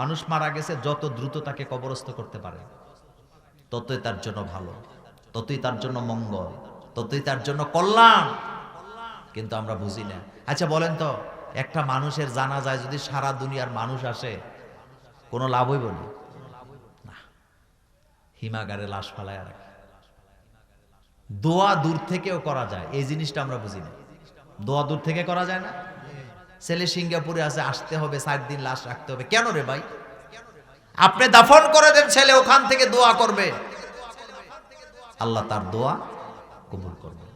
মানুষ মারা গেছে, যত দ্রুত তাকে কবরস্থ করতে পারে ততই তার জন্য ভালো, ততই তার জন্য মঙ্গল, ততই তার জন্য কল্যাণ। কিন্তু আমরা বুঝি না। আচ্ছা বলেন তো, একটা মানুষের জানাজায় যদি সারা দুনিয়ার মানুষ আসে, কোনো লাভ হইব না? হিমাগারে লাশ ফালায় রাখে। দোয়া দূর থেকেও করা যায়, এই জিনিসটা আমরা বুঝি না। দোয়া দূর থেকে করা যায় না? ছেলে সিঙ্গাপুরে আছে, আসতে হবে 4 দিন লাশ রাখতে হবে, কেন রে ভাই? আপনি দাফন করে দেন, ছেলে ওখান থেকে দোয়া করবে, আল্লাহ তার দোয়া কবুল করবে।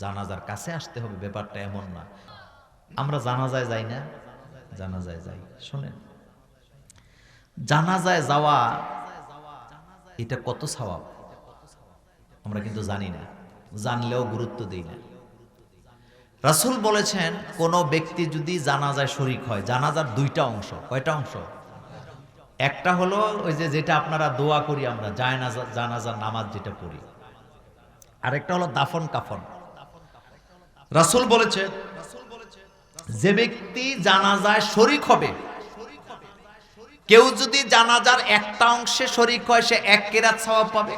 জানাজার কাছে আসতে হবে, ব্যাপারটা এমন না। আমরা জানাজায় যাই না? জানাজায় যাই। শোনেন, জানাজায় যাওয়া এটা কত সওয়াব আমরা কিন্তু জানি না, জানলেও গুরুত্ব দিই না। রাসূল বলেছেন, কোন ব্যক্তি যদি জানাজায় শরীক হয়, জানাজার 2টা অংশ। কয়টা অংশ? একটা হলো ওই যে যেটা আপনারা দোয়া করি আমরা, জানাজার নামাজ যেটা পড়ি। আরেকটা হলো দাফন কাফন। রাসূল বলেছেন, যে ব্যক্তি জানাজায় শরীক হবে, কেউ যদি জানাজার একটা অংশে শরীক হয়, সে 1 কেরাত সওয়াব পাবে।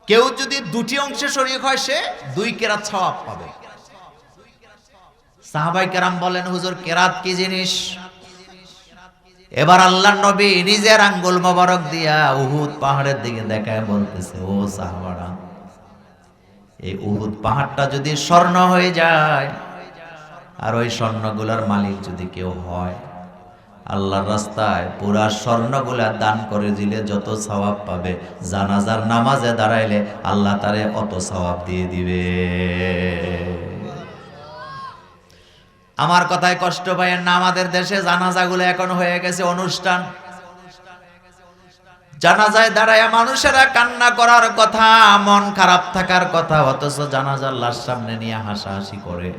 কেউ যদি 2টি অংশে শরীক হয়, সে 2 কেরাত সওয়াব পাবে। সাহাবায়ে কেরাম বলেন, হুজুর কেরাত কি জিনিস? এবার আল্লাহর নবী নিজের আঙ্গুল মোবারক দিয়া উহুদ পাহাড়ের দিকে দেখায় বলতেছে, ও সাহাবারা, এই উহুদ পাহাড়টা যদি স্বর্ণ হয়ে যায়, আর ওই স্বর্ণগুলার মালিক যদি কেউ হয়, আল্লাহর রাস্তায় পুরা স্বর্ণগুলা দান করে দিলে যত সওয়াব পাবে, জানাজার নামাজে দাঁড়াইলে আল্লাহ তারে অত সওয়াব দিয়ে দিবে। আমার কথায় কষ্ট পাইয়েন না, আমাদের দেশে জানাজাগুলো এখন হয়ে গেছে অনুষ্ঠান। জানাজায় দাঁড়ায় মানুষেরা কান্না করার কথা, মন খারাপ থাকার কথা, অথচ জানাজার লাশ সামনে নিয়ে হাসাহাসি করে।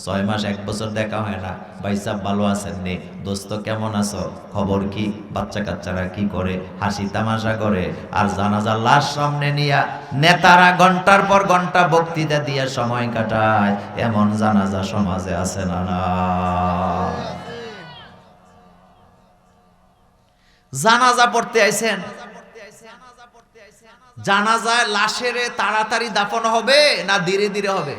6 মাস 1 বছর দেখা হয় না, ভাই সাহেব ভালো আছেন নি, দোস্ত কেমন আছো, খবর কি, বাচ্চা কাচ্চারা কি করে, হাসি তামাশা করে। আর জানাজার লাশ সামনে নিয়ে নেতারা ঘন্টার পর ঘন্টা বক্তৃতা দিয়ে সময় কাটায়, এমন জানাজা সমাজে আছে না? না, জানাজা পড়তে আইছেন, জানাজায় লাশের তাড়াতাড়ি দাফন হবে না ধীরে ধীরে হবে?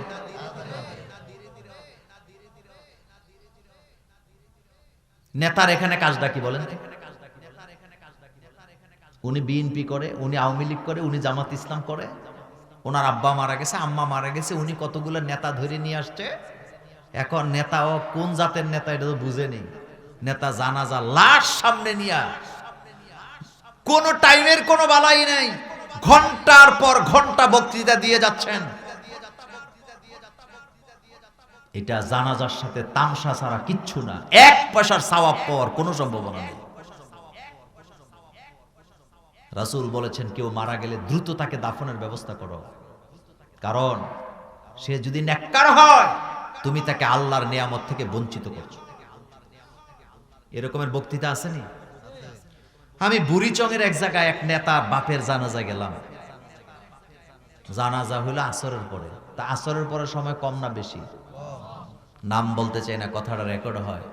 নেতার এখানে কাজটা কি বলেন? উনি বিএনপি করে, উনি আওয়ামী লীগ করে, উনি জামাত ইসলাম করে, ওনার আব্বা মারা গেছে, আম্মা মারা গেছে, উনি কতগুলো নেতা ধরে নিয়ে আসছে। এখন নেতা ও কোন জাতের নেতা এটা তো বুঝে নেই। নেতা জানাজা লাশ সামনে নিয়ে কোন টাইমের কোনো বালাই নাই, ঘন্টার পর ঘন্টা বক্তৃতা দিয়ে যাচ্ছেন। এটা জানাজার সাথে তামসা ছাড়া কিচ্ছু না, 1 পয়সার সওয়াব পাওয়ার কোনো সম্ভাবনা নেই। রাসূল বলেছেন, কেউ মারা গেলে দ্রুত তাকে দাফনের ব্যবস্থা করো, কারণ সে যদি নেককার হয়, তুমি তাকে আল্লাহর নিয়ামত থেকে বঞ্চিত করছো। এরকমের বক্তৃতা আসেনি? আমি বুড়িচংয়ের এক জায়গায় এক নেতার বাপের জানাজা গেলাম। জানাজা হলো আসরের পরে, তা আসরের পরে সময় কম না বেশি? নাম বলতে চাই না, কথাটা রেকর্ড হয়।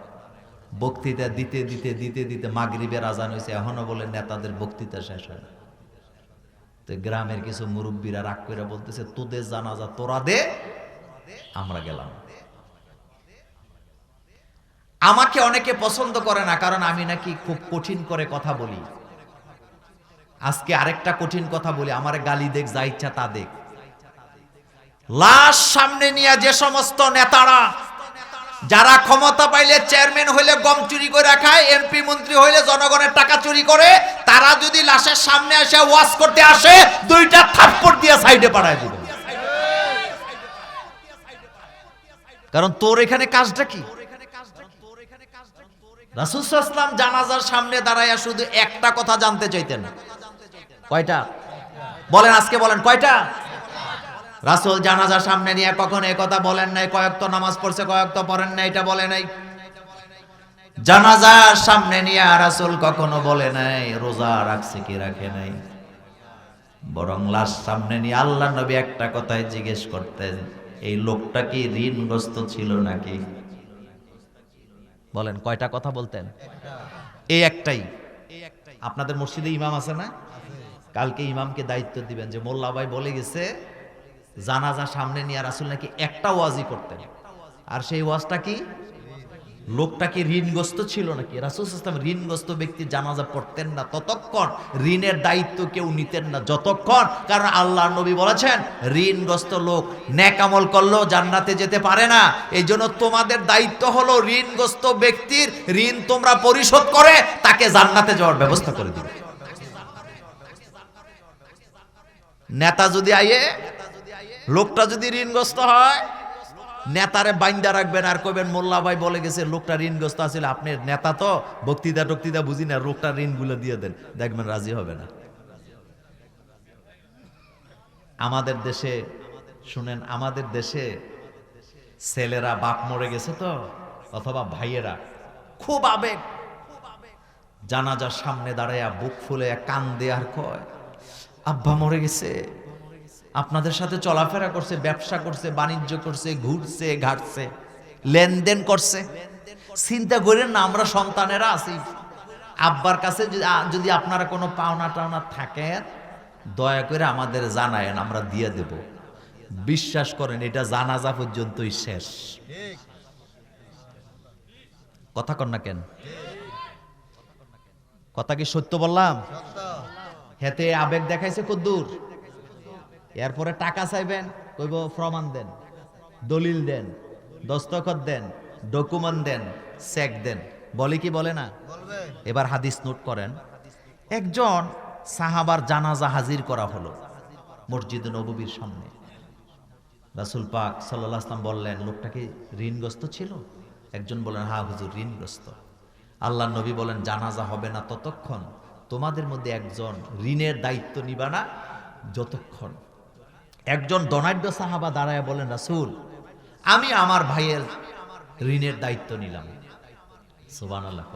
বক্তৃতা দিতে দিতে দিতে দিতে মাগরিবের আজান হয়েছে, এখনো বলে নেতাদের বক্তৃতা শেষ হয় না। তো গ্রামের কিছু মুরব্বীরা রাগ করে বলতেছে, তোদের জানাজা তোরা দে, আমরা গেলাম। আমাকে অনেকে পছন্দ করে না, কারণ আমি নাকি খুব কঠিন করে কথা বলি। আজকে আরেকটা কঠিন কথা বলি, আমার গালি দেখ, যা ইচ্ছা তা দেখ। লাশ সামনে নিয়ে যে সমস্ত নেতারা, যারা ক্ষমতা পাইলে চেয়ারম্যান হইলে গম চুরি করে খায়, এমপি মন্ত্রী হইলে জনগণের টাকা চুরি করে, তারা যদি লাশের সামনে এসে ওয়াজ করতে আসে, 2টা থাপ্পড় দিয়ে সাইডে পাঠায় দিবে। কারণ তোর এখানে কাজটা কি? রাসূল সাল্লাল্লাহু আলাইহি ওয়াসাল্লাম জানাজার সামনে দাঁড়ায়া শুধু একটা কথা জানতে চাইতেন। কয়টা? বলেন, আজকে বলেন কয়টা? রাসূল জানাজার সামনে নিয়ে কখনো এই কথা বলেন নাই, কয়েকটা নামাজ পড়ছে কয়েকটা পড়েন নাই, এটা বলে নাই। জানাজার সামনে নিয়ে রাসূল কখনো বলে নাই রোজা রাখছে কি রাখে নাই, বরং লাশ সামনে নিয়ে আল্লাহর নবী একটা কথাই জিজ্ঞেস করতেন, এই লোকটা কি ঋণগ্রস্ত ছিল নাকি? বলেন, কয়টা কথা বলতেন? এই একটাই। আপনাদের মসজিদে ইমাম আছে না? কালকে ইমামকে দায়িত্ব দিবেন যে মোল্লা ভাই বলে গেছে জানাজা সামনে নিয়ে রাসূল নাকি একটা ওয়াজই করতেন। আর সেই ওয়াজটা কি? লোকটা কি ঋণগ্রস্ত ছিল নাকি? রাসূল সাল্লাল্লাহু আলাইহি ওয়াসাল্লাম ঋণগ্রস্ত ব্যক্তির জানাজা পড়তেন না ততক্ষণ, ঋণের দায়িত্ব কেউ নিতেন না যতক্ষণ, কারণ আল্লাহর নবী বলেছেন ঋণগ্রস্ত লোক নেক আমল করলেও জান্নাতে যেতে পারে না। এই জন্য তোমাদের দায়িত্ব হলো ঋণগ্রস্ত ব্যক্তির ঋণ তোমরা পরিশোধ করে তাকে জান্নাতে যাওয়ার ব্যবস্থা করে দিবে। নেতা যদি আইয়ে, লোকটা যদি ঋণগ্রস্ত হয়, নেতারে বাইন্দা রাখবেন আর কইবেন মোল্লা ভাই বলে গেছে লোকটা ঋণগ্রস্ত আছিল, আপনি নেতা তো বক্তৃতা বুঝি না, লোকটা ঋণগুলো দিয়ে দেন, দেখবেন রাজি হবে না। আমাদের দেশে শুনেন, আমাদের দেশে ছেলেরা বাপ মরে গেছে তো, অথবা ভাইয়েরা খুব আবেগ, জানাজার সামনে দাঁড়ায়া বুক ফুলে কান্দে আর কয় আব্বা মরে গেছে, আপনাদের সাথে চলাফেরা করছে, ব্যবসা করছে, বাণিজ্য করছে, ঘুরছে ঘাটছে, লেনদেন করছে। চিন্তা করেন না, আমরা সন্তানেরা আছি, আব্বার কাছে যদি আপনারা কোনো পাওনা টাওনা থাকেন দয়া করে আমাদের জানায়েন, আমরা দিয়ে দেব। বিশ্বাস করেন এটা জানাজা পর্যন্তই শেষ। কথা কন না কেন? কথা কি সত্য বললাম? হেতে আবেগ দেখাইছে কদ্দুর। এরপরে টাকা চাইবেন, কইব প্রমাণ দেন, দলিল দেন, দস্তখত দেন, ডকুমেন্ট দেন, চেক দেন, বলে কি বলে না? এবার হাদিস নোট করেন। একজন সাহাবার জানাজা হাজির করা হলো মসজিদে নববীর সামনে। রাসূল পাক সাল্লাল্লাহু আলাইহি ওয়াসাল্লাম বললেন লোকটা কি ঋণগ্রস্ত ছিল? একজন বলেন হ্যাঁ হুজুর ঋণগ্রস্ত। আল্লাহর নবী বলেন জানাজা হবে না ততক্ষণ, তোমাদের মধ্যে একজন ঋণের দায়িত্ব নিবা না যতক্ষণ। একজন ধনাঢ্য সাহাবা দাঁড়ায় বলেন রাসূল আমি আমার ভাইয়ের ঋণের দায়িত্ব নিলাম। সুবহানাল্লাহ।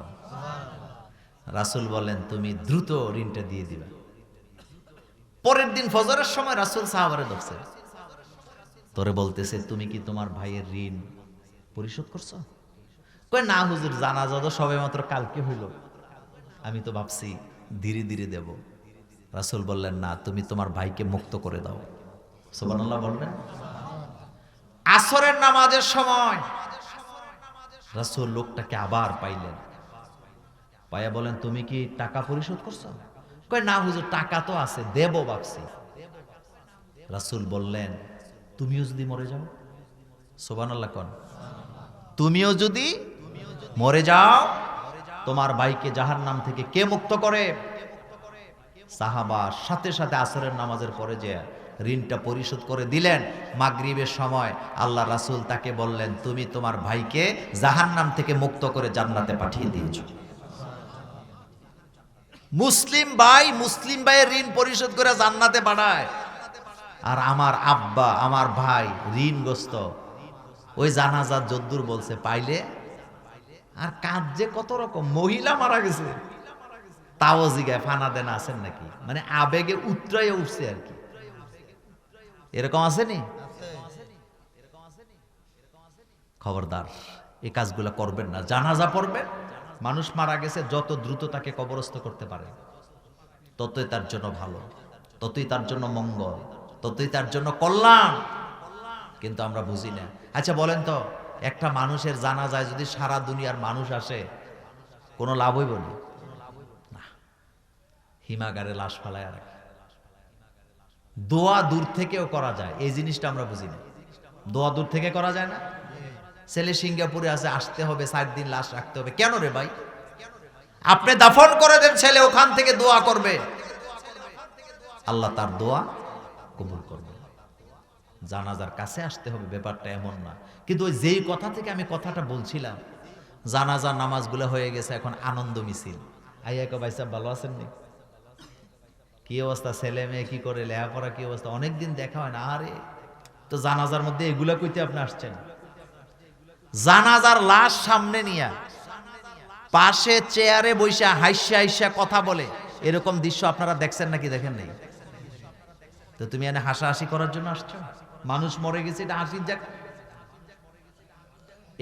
রাসূল বলেন তুমি দ্রুত ঋণটা দিয়ে দিবা। পরের দিন ফজরের সময় রাসূল সাহাবারে ধরছে, তোরে বলতেছে তুমি কি তোমার ভাইয়ের ঋণ পরিশোধ করছো? কয় না হুজুর, জানাজা তো সবে মাত্র কালকে হইল, আমি তো ভাবছি ধীরে ধীরে দেব। রাসূল বললেন না, তুমি তোমার ভাইকে মুক্ত করে দাও। সুবহানাল্লাহ বলবেন। আসরের নামাজের সময় রাসূল লোকটাকে আবার পাইলেন, পাইয়া বলেন তুমি কি টাকা পরিশোধ করছো? কয় না হুজুর, টাকা তো আছে, দেব ভাবছি। রাসূল বললেন তুমিও যদি মরে যাও, সুবহানাল্লাহ কোন, তুমিও যদি মরে যাও তোমার ভাইকে জাহান্নাম থেকে কে মুক্ত করে? সাহাবা সাথে সাথে আসরের নামাজের পরে যে ঋণটা পরিশোধ করে দিলেন। মাগরিবের সময় আল্লাহ রাসূল তাকে বললেন তুমি তোমার ভাইকে জাহান্নাম থেকে মুক্ত করে জান্নাতে পাঠিয়ে দিয়েছো। মুসলিম ভাইয়ের ঋণ পরিশোধ করে জান্নাতে পাঠায়, আর আমার আব্বা আমার ভাই ঋণগ্রস্ত, ওই জানাজার যদ্দুর বলছে পাইলে আর কাজ যে কত রকম, মহিলা মারা গেছে তাও জিগায় ফানা দেনা আছেন নাকি, মানে আবেগে উতরাইয়া উঠছে আর কি, এরকম আসেনি? খবরদার এই কাজগুলো করবেন না। জানাজা পড়বেন, মানুষ মারা গেছে যত দ্রুত তাকে কবরস্থ করতে পারে ততই তার জন্য ভালো, ততই তার জন্য মঙ্গল, ততই তার জন্য কল্যাণ। কিন্তু আমরা বুঝি না। আচ্ছা বলেন তো, একটা মানুষের জানাজায় যদি সারা দুনিয়ার মানুষ আসে কোনো লাভ হইব না? হিমাগারে লাশ ফালায় রাখে। দোয়া দূর থেকেও করা যায়, এই জিনিসটা আমরা বুঝি না। দোয়া দূর থেকে করা যায় না? ছেলে সিঙ্গাপুরে আছে, আসতে হবে 4 দিন লাশ রাখতে হবে, কেন রে ভাই? আপনি দাফন করে দেন, ছেলে ওখান থেকে দোয়া করবে, আল্লাহ তার দোয়া কবুল করবে। জানাজার কাছে আসতে হবে, ব্যাপারটা এমন না। কিন্তু ওই যেই কথা থেকে আমি কথাটা বলছিলাম, জানাজার নামাজগুলো হয়ে গেছে, এখন আনন্দ মিছিল। আইয়া ভাই সাহেব ভালো আছেন নি? কি অবস্থা, ছেলে মেয়ে কি করে, লেখাপড়া কি অবস্থা, অনেকদিন দেখা হয় না। আরে তো জানাজার মধ্যে এগুলা কইতে আপনি আসছেন? জানাজার লাশ সামনে নিয়া পাশে চেয়ারে বইসা হাইসা হাইসা কথা বলে, এরকম দৃশ্য আপনারা দেখছেন নাকি? দেখেন নাই তো তুমি এনে হাসাহাসি করার জন্য আসছো? মানুষ মরে গেছে, এটা হাসির জায়গা?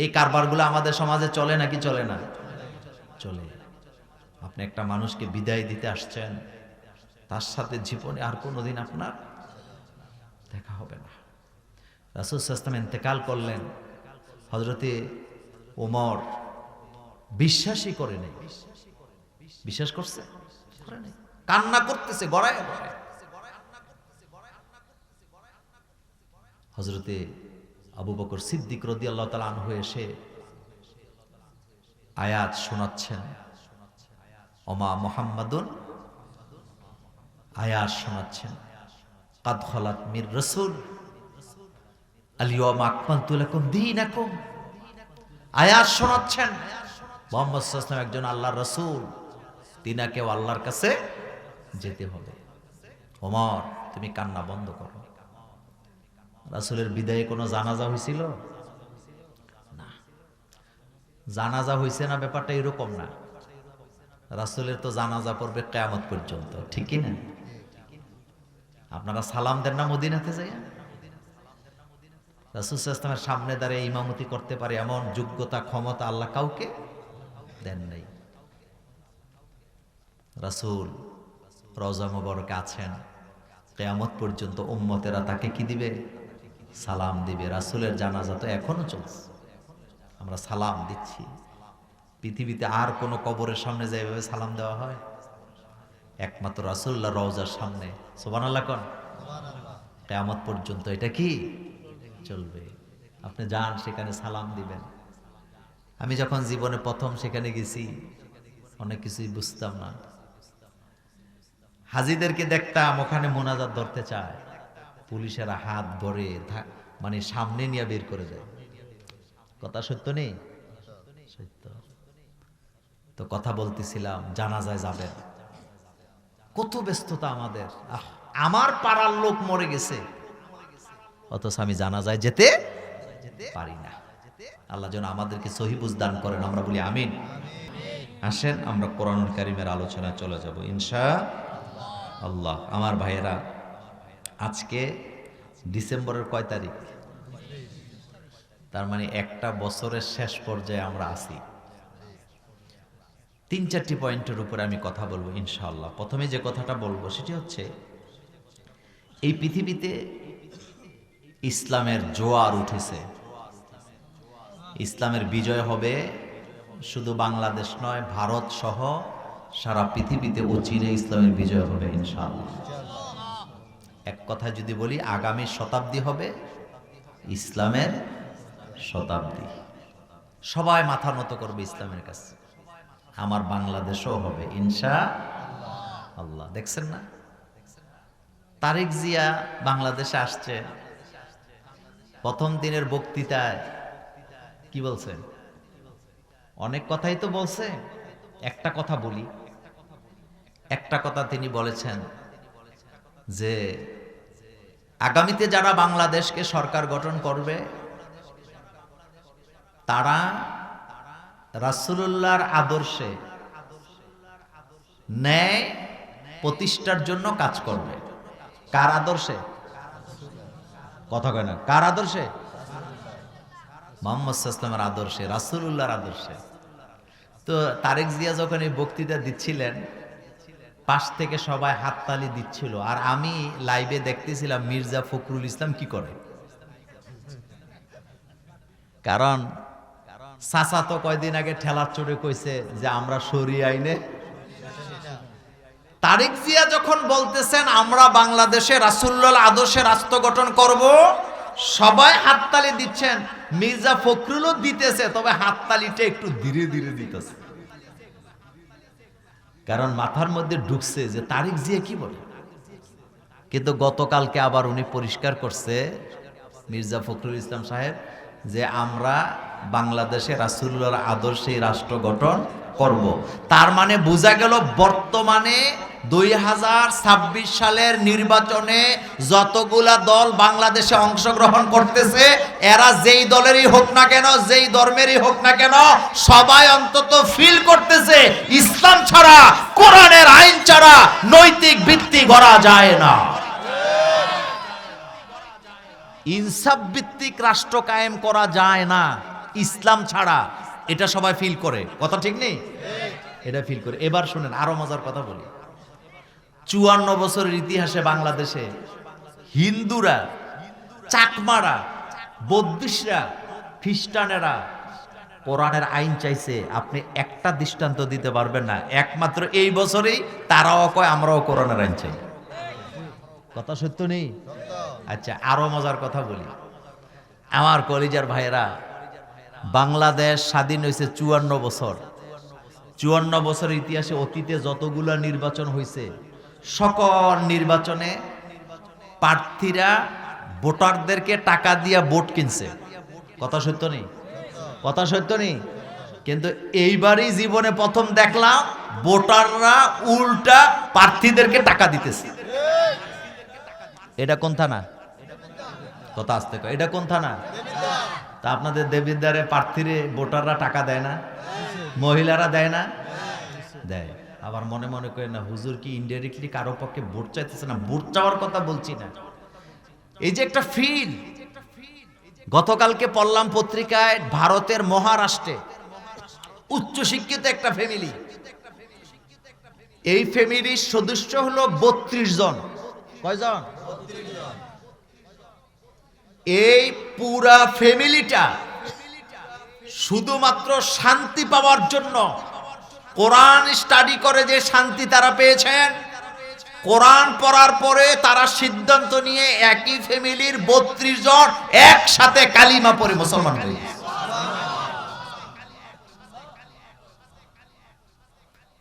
এই কারবারগুলো আমাদের সমাজে চলে নাকি চলে না? চলে। আপনি একটা মানুষকে বিদায় দিতে আসছেন, তার সাথে জীবনে আর কোনোদিন আপনার দেখা হবে না। রাসূল সাল্লাল্লাহু আলাইহি ওয়াসাল্লাম ইন্তেকাল করলেন, হযরতে ওমর বিশ্বাসই করে নাই। বিশ্বাস করছে? করে নাই। কান্না করতেছে গড়ায় গড়ায়। হযরতে আবু বকর সিদ্দিক রাদিয়াল্লাহু তাআলা আনহু এসে আয়াত শোনাচ্ছেন, ওমা মুহাম্মাদুন, আয়াত শোনাচ্ছেন, কাদ খালাত মির রাসূল আল ইয়াওমা আকমালতু লাকুম দীনাকুম। আয়াত শোনাচ্ছেন মুহাম্মদ সাল্লাল্লাহু আলাইহি ওয়াসাল্লাম একজন আল্লাহর রাসূল, তিনাকেও আল্লাহর কাছে যেতে হবে। ওমর তুমি কান্না বন্ধ করো। রাসূলের বিদায়ে কোনো জানাজা হয়েছিল না। জানাজা হয়েছে না ব্যাপারটা এরকম না। রাসূলের তো জানাজা পড়বে কিয়ামত পর্যন্ত, ঠিক কি না? আপনারা সালাম দেন না মদিনাতে যাইয়া? রাসূল সাল্লাল্লাহু আলাইহি ওয়াসাল্লামের সামনে দাঁড়িয়ে ইমামতি করতে পারে এমন যোগ্যতা ক্ষমতা আল্লাহ কাউকে দেন নাই। রাসূল রওজা মুবারকে আছেন, কিয়ামত পর্যন্ত উম্মতেরা তাকে কি দিবে? সালাম দিবে। রাসূলের জানাজা তো এখনো চলছে, আমরা সালাম দিচ্ছি। পৃথিবীতে আর কোনো কবরের সামনে যে এভাবে সালাম দেওয়া হয়? একমাত্র রাসূলুল্লাহ রওজার সামনে। সুবহানাল্লাহ কোন? কিয়ামত পর্যন্ত এটা কি চলবে। আপনি যান সেখানে সালাম দিবেন। আমি যখন জীবনে প্রথম সেখানে গেছি অনেক কিছুই বুঝতাম না। হাজীদেরকে দেখতাম ওখানে মোনাজাত ধরতে চায়, পুলিশেরা হাত ধরে মানে সামনে নিয়ে বের করে দেয়। কথা সত্য নেই? সত্য। তো কথা বলতেছিলাম, জানাজায় যাবেন, কত ব্যস্ততা আমাদের। আমার পাড়ার লোক মরে গেছে, অথচ আমি জানাজায় যেতে পারি না। আল্লাহ যেন আমাদেরকে সহি বুঝ দান করেন, আমরা বলি আমিন। আসেন আমরা কোরআনুল কারীমের আলোচনায় চলে যাব ইনশাআল্লাহ। আমার ভাইয়েরা, আজকে ডিসেম্বরের কয় তারিখ? তার মানে একটা বছরের শেষ পর্যায়ে আমরা আছি। 3-4টি পয়েন্টের উপরে আমি কথা বলবো ইনশাআল্লাহ। প্রথমে যে কথাটা বলবো সেটি হচ্ছে, এই পৃথিবীতে ইসলামের জোয়ার উঠেছে। ইসলামের বিজয় হবে শুধু বাংলাদেশ নয়, ভারত সহ সারা পৃথিবীতে অচিরে ইসলামের বিজয় হবে ইনশাআল্লাহ। এক কথায় যদি বলি, আগামী শতাব্দী হবে ইসলামের শতাব্দী। সবাই মাথা নত করবে ইসলামের কাছে। আমার বাংলাদেশও হবে ইনশাআল্লাহ। দেখছেন না, তারেক জিয়া বাংলাদেশে আসছে, প্রথম দিনের বক্তৃতায় কি বলছেন? অনেক কথাই তো বলছে, একটা কথা বলি। একটা কথা তিনি বলেছেন যে আগামীতে যারা বাংলাদেশকে সরকার গঠন করবে তারা রাসূলুল্লাহর আদর্শে ন্যায় প্রতিষ্ঠার জন্য কাজ করবে। কার আদর্শে? কথা কয় না। কার আদর্শে? মুহাম্মদ সাল্লাল্লাহু আলাইহি ওয়াসাল্লামের আদর্শে, রাসূলুল্লাহর আদর্শে। তো তারেক জিয়া যখন এই বক্তৃতা দিচ্ছিলেন, পাশ থেকে সবাই হাততালি দিচ্ছিল, আর আমি লাইভে দেখতেছিলাম মির্জা ফখরুল ইসলাম কি করে। কারণ চাচা তো কয়দিন আগে ঠেলার চড়ে কইছে যে আমরা শরিয়া আইনে। তারেক জিয়া যখন বলতেছেন আমরা বাংলাদেশে রাসূলুল্লাহর আদর্শে রাষ্ট্র গঠন করব, সবাই হাততালি দিচ্ছেন, মির্জা ফখরুলও দিতেছে, তবে হাততালিটা একটু ধীরে ধীরে দিতেছে। কারণ মাথার মধ্যে ঢুকছে যে তারেক জিয়া কি বলে। কিন্তু গতকালকে আবার উনি পরিষ্কার করছে, মির্জা ফখরুল ইসলাম সাহেব, যে আমরা বাংলাদেশে রাসূলুল্লাহর আদর্শে রাষ্ট্র গঠন করব। তার মানে বোঝা গেল বর্তমানে 2026 সালের নির্বাচনে যতগুলা দল বাংলাদেশে অংশগ্রহণ করতেছে, এরা যেই দলেরই হোক না কেন, যেই ধর্মেরই হোক না কেন, সবাই অন্তত ফিল করতেছে ইসলাম ছাড়া, কোরআনের আইন ছাড়া নৈতিক ভিত্তি গড়া যায় না, ইনসাফ ভিত্তিক রাষ্ট্র কায়েম করা যায় না ইসলাম ছাড়া। এটা সবাই ফিল করে। কথা ঠিক নেই? এটা ফিল করি। এবার শুনেন আরো মজার কথা বলি। 54 বছরের ইতিহাসে বাংলাদেশে হিন্দুরা, চাকমারা, বৌদ্ধিস্টরা, খ্রিস্টানেরা কোরআনের আইন চাইছে, আপনি একটা দৃষ্টান্ত দিতে পারবেন না। একমাত্র এই বছরেই তারাও কয় আমরাও কোরআনের আইন চাই। কথা সত্য নেই? আচ্ছা, আরো মজার কথা বলি। আমার কলিজার ভাইয়েরা, বাংলাদেশ স্বাধীন হয়েছে 54 বছর। 54 বছরের ইতিহাসে অতীতে যতগুলো নির্বাচন হয়েছে, সকল নির্বাচনে প্রার্থীরা ভোটারদেরকে টাকা দিয়ে ভোট কিনছে। কথা সত্য নেই? কথা সত্য নেই? কিন্তু এইবারই জীবনে প্রথম দেখলাম ভোটাররা উল্টা প্রার্থীদেরকে টাকা দিতেছে। এটা কোন থানা? কথা আসতে কয়, এটা কোন থানা? তা আপনাদের দেবিদ্বারে প্রার্থীরে ভোটাররা টাকা দেয় না? মহিলারা দেয় না? দেয়। আবার মনে মনে করে না হুজুর কি ইনডাইরেক্টলি কারো পক্ষে ভোট চাইতেছে না? ভোট চাওয়ার কথা বলছি না, এই যে একটা ফিল। গতকালকে পড়লাম পত্রিকায়, ভারতের মহারাষ্ট্রে উচ্চশিক্ষিত একটা ফ্যামিলি, এই ফ্যামিলির সদস্য হলো 32 জন। কয়জন? এই পুরা ফ্যামিলিটা শুধুমাত্র শান্তি পাওয়ার জন্য কোরআন স্টাডি করে যে শান্তি তারা পেয়েছেন, কোরআন পড়ার পরে তারা সিদ্ধান্ত নিয়ে একই ফ্যামিলির 32 জন একসাথে কালিমা পড়ে মুসলমান হয়ে গেছে।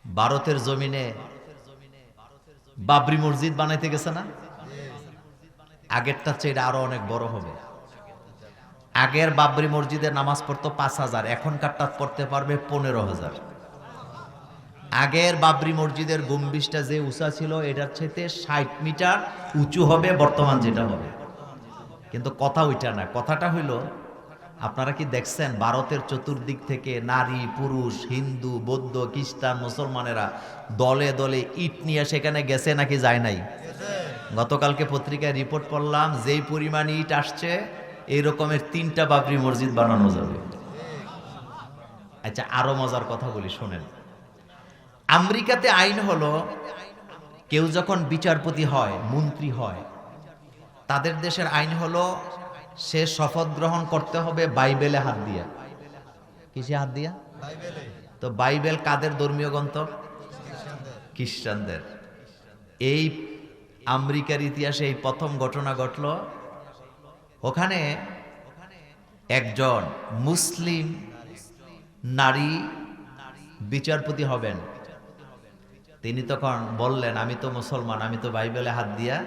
ভারতের জমিনে বাবরি মসজিদ বানাইতে গেছে না? আগেরটা চেয়ে আরো অনেক বড় হবে। আগের বাবরি মসজিদে নামাজ পড়তো 5000, এখনকারটা পড়তে পারবে 15000। আগের বাবরি মসজিদের গম্বুজটা যে উঁচা ছিল, এটার চাইতে 60 মিটার উঁচু হবে বর্তমান যেটা হবে। কিন্তু কথা ওইটা না, কথাটা হইল, আপনারা কি দেখছেন ভারতের চতুর্দিক থেকে নারী, পুরুষ, হিন্দু, বৌদ্ধ, খ্রিস্টান, মুসলমানেরা দলে দলে ইট নিয়ে সেখানে গেছে নাকি যায় নাই? গতকালকে পত্রিকায় রিপোর্ট পড়লাম, যেই পরিমাণ ইট আসছে এই রকমের 3টা বাবরি মসজিদ বানানো যাবে। আচ্ছা, আরো মজার কথা বলি, শোনেন। আমেরিকাতে আইন হলো, কেউ যখন বিচারপতি হয়, মন্ত্রী হয়, তাদের দেশের আইন হলো সে শপথ গ্রহণ করতে হবে বাইবেলে হাত দিয়া। কিসে হাত দিয়া? তো বাইবেল কাদের ধর্মীয় গ্রন্থ? খ্রিস্টানদের। এই আমেরিকার ইতিহাসে এই প্রথম ঘটনা ঘটল। ওখানে একজন মুসলিম নারী বিচারপতি হবেন। তিনি তখন বললেন, আমি তো মুসলমান, আমি তো বাইবেলে হাত দিয়া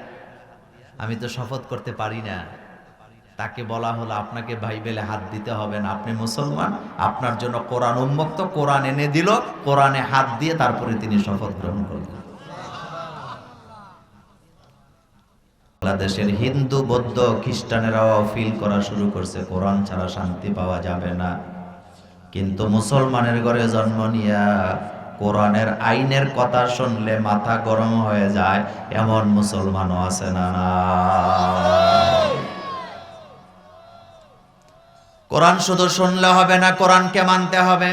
আমি তো শপথ করতে পারি না। তাকে বলা হলো, আপনাকে বাইবেলে হাত দিতে হবে না, আপনি মুসলমান, আপনার জন্য কোরআন উন্মুক্ত। কোরআন এনে দিল, কোরআনে হাত দিয়ে তারপরে তিনি শপথ গ্রহণ করলেন। বাংলাদেশের হিন্দু, বৌদ্ধ, খ্রিস্টানেরাও ফিল করা শুরু করছে কোরআন ছাড়া শান্তি পাওয়া যাবে না। কিন্তু মুসলমানের ঘরে জন্ম নিয়া কোরআনের আইনের কথা শুনলে মাথা গরম হয়ে যায়, এমন মুসলমানও আছে না? কোরআন শুধু শুনলে হবে না, কোরআনকে মানতে হবে।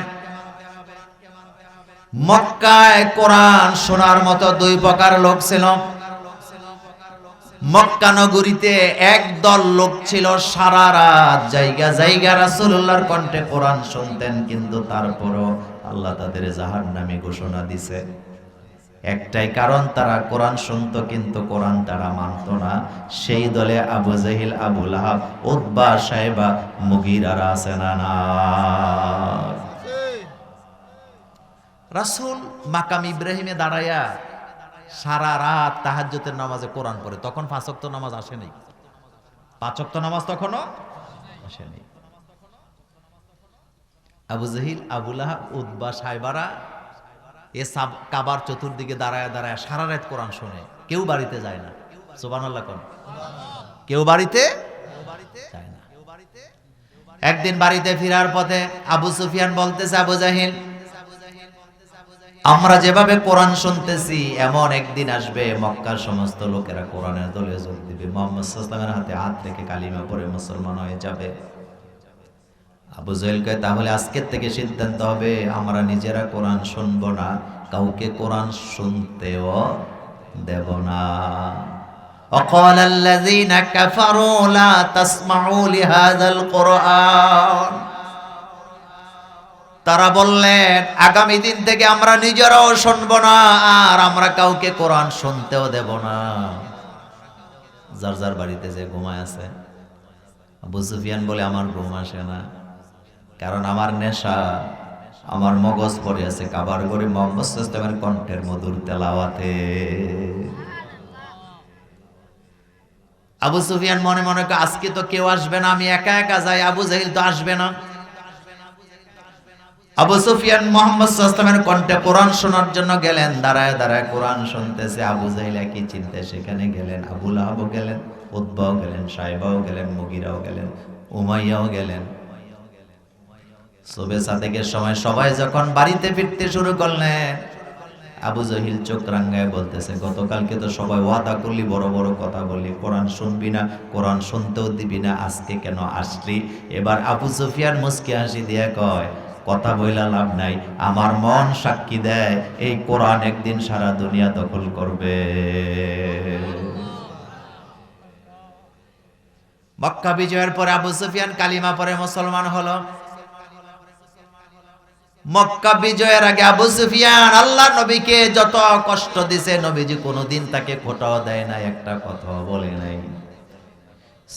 মক্কায় কোরআন শোনার মতো 2 প্রকার লোক ছিল। মক্কা নগরীতে একদল লোক ছিল, সারা রাত জায়গা জায়গা রাসূলুল্লাহর কণ্ঠে কোরআন শুনতেন, কিন্তু তারপরও আল্লাহ তাদের জাহান্নামী ঘোষণা দিছে। একটাই কারণ, তারা কোরআন শুনতো কিন্তু কোরআন তারা মানত না। সেই দলে আবু জাহিল, আবু লাহাব, উতবা, সাইবা, মুগীরারা আছে না? রাসূল মাকাম ইব্রাহিমে দাঁড়ায়া সারা রাত তাহাজ্জুদের নামাজে কোরআন পড়ে। তখন 5 ওয়াক্ত নামাজ আসেনি। 5 ওয়াক্ত নামাজ তখনও আসেনি। আবু জাহিল, আবু লাহাব, উতবা, সাইবারা এ কাবার চতুর্দিকে দাঁড়ায় দাঁড়ায় সারা রাত কোরআন শোনে। কেউ বাড়িতে যায় না। সুবহানাল্লাহ কোন? কেউ বাড়িতে যায় না। একদিন বাড়িতে ফেরার পথে আবু সুফিয়ান বলতেছে, আবু জাহিল, আমরা যেভাবে কোরআন শুনতেছি, এমন একদিন আসবে মক্কার সমস্ত লোকেরা কোরআনের দলে যোগ দিবে, মুহাম্মদ সাল্লাল্লাহু আলাইহি ওয়াসাল্লামের হাতে হাত রেখে কালিমা পড়ে মুসলমান হয়ে যাবে। আবু জাহেল কয় তাহলে আজকের থেকে সিদ্ধান্ত হবে আমরা নিজেরা কোরআন শুনবো না, কাউকে কোরআন শুনতেও দেব না। وقال الذين كفروا لا تسمعوا لهذا القرآن, তারা বললেন আগামী দিন থেকে আমরা নিজেরাও শুনবো না আর আমরা কাউকে কোরআন শুনতেও দেব না। যার যার বাড়িতে যে ঘুমায় আছে, আবু সুফিয়ান বলে আমার ঘুম আসে না, কারণ আমার নেশা, আমার মগজ পড়ে আছে কাবার করে মোহাম্মদ সাল্লাল্লাহু আলাইহি ওয়াসাল্লামের কণ্ঠের মধুর তেলাওয়াতে। আবু সুফিয়ান মনে মনে কয় আজকে তো কেউ আসবে না, আমি একা একা যাই, আবু জাহিল তো আসবে না। আবু সুফিয়ান মুহাম্মদ সাল্লাল্লাহু আলাইহি ওয়াসাল্লামের কণ্ঠে কোরআন শোনার জন্য গেলেন, দাঁড়ায় দাঁড়ায় কোরআন শুনতেছে। আবু জাহিল একই চিন্তায় সেখানে গেলেন, আবু লাহাবও গেলেন, উতবাও গেলেন, সাইবাও গেলেন, মুগিরাও গেলেন, উমাইয়াও গেলেন। সুবহে সাদেকের সময় সবাই যখন বাড়িতে ফিরতে শুরু করলেন, আবু জাহিল চোখ রাঙ্গায় বলতেছে গতকালকে তো সবাই ওয়াদা করলি, বড় বড় কথা বললি, কোরআন শুনবি না, কোরআন শুনতেও দিবি না, আজকে কেন আসলি? এবার আবু সুফিয়ান মুস্কি হাসি দিয়ে কয় কথা বইলা লাভ নাই, আমার মন সাক্ষী দেয় এই কোরআন একদিন সারা দুনিয়া দখল করবে। মক্কা বিজয়ের পরে আবু সুফিয়ান কালিমা পরে মুসলমান হলো। মক্কা বিজয়ের আগে আবু সুফিয়ান আল্লাহ নবীকে যত কষ্ট দিছে, নবীজি কোনোদিন তাকে খোঁটাও দেয় না, একটা কথাও বলে নাই।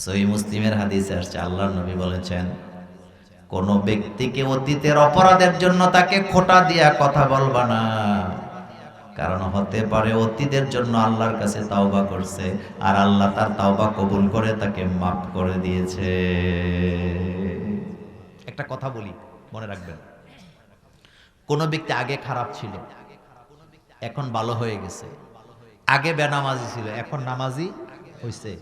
সহিহ মুসলিমের হাদিসে আসছে আল্লাহর নবী বলেছেন কোন ব্যক্তিকে অতীতের অপরাধের জন্য তাকে খোঁটা দিয়া কথা বলবা না, কারণ হতে পারে অতীতের জন্য আল্লাহর কাছে তাওবা করছে আর আল্লাহ তার তাওবা কবুল করে তাকে মাফ করে দিয়েছে। একটা কথা বলি, মনে রাখবেন, কোন ব্যক্তি আগে খারাপ ছিল, এখন ভালো হয়ে গেছে, আগে বেনামাজি ছিল, এখন নামাজি হইছে,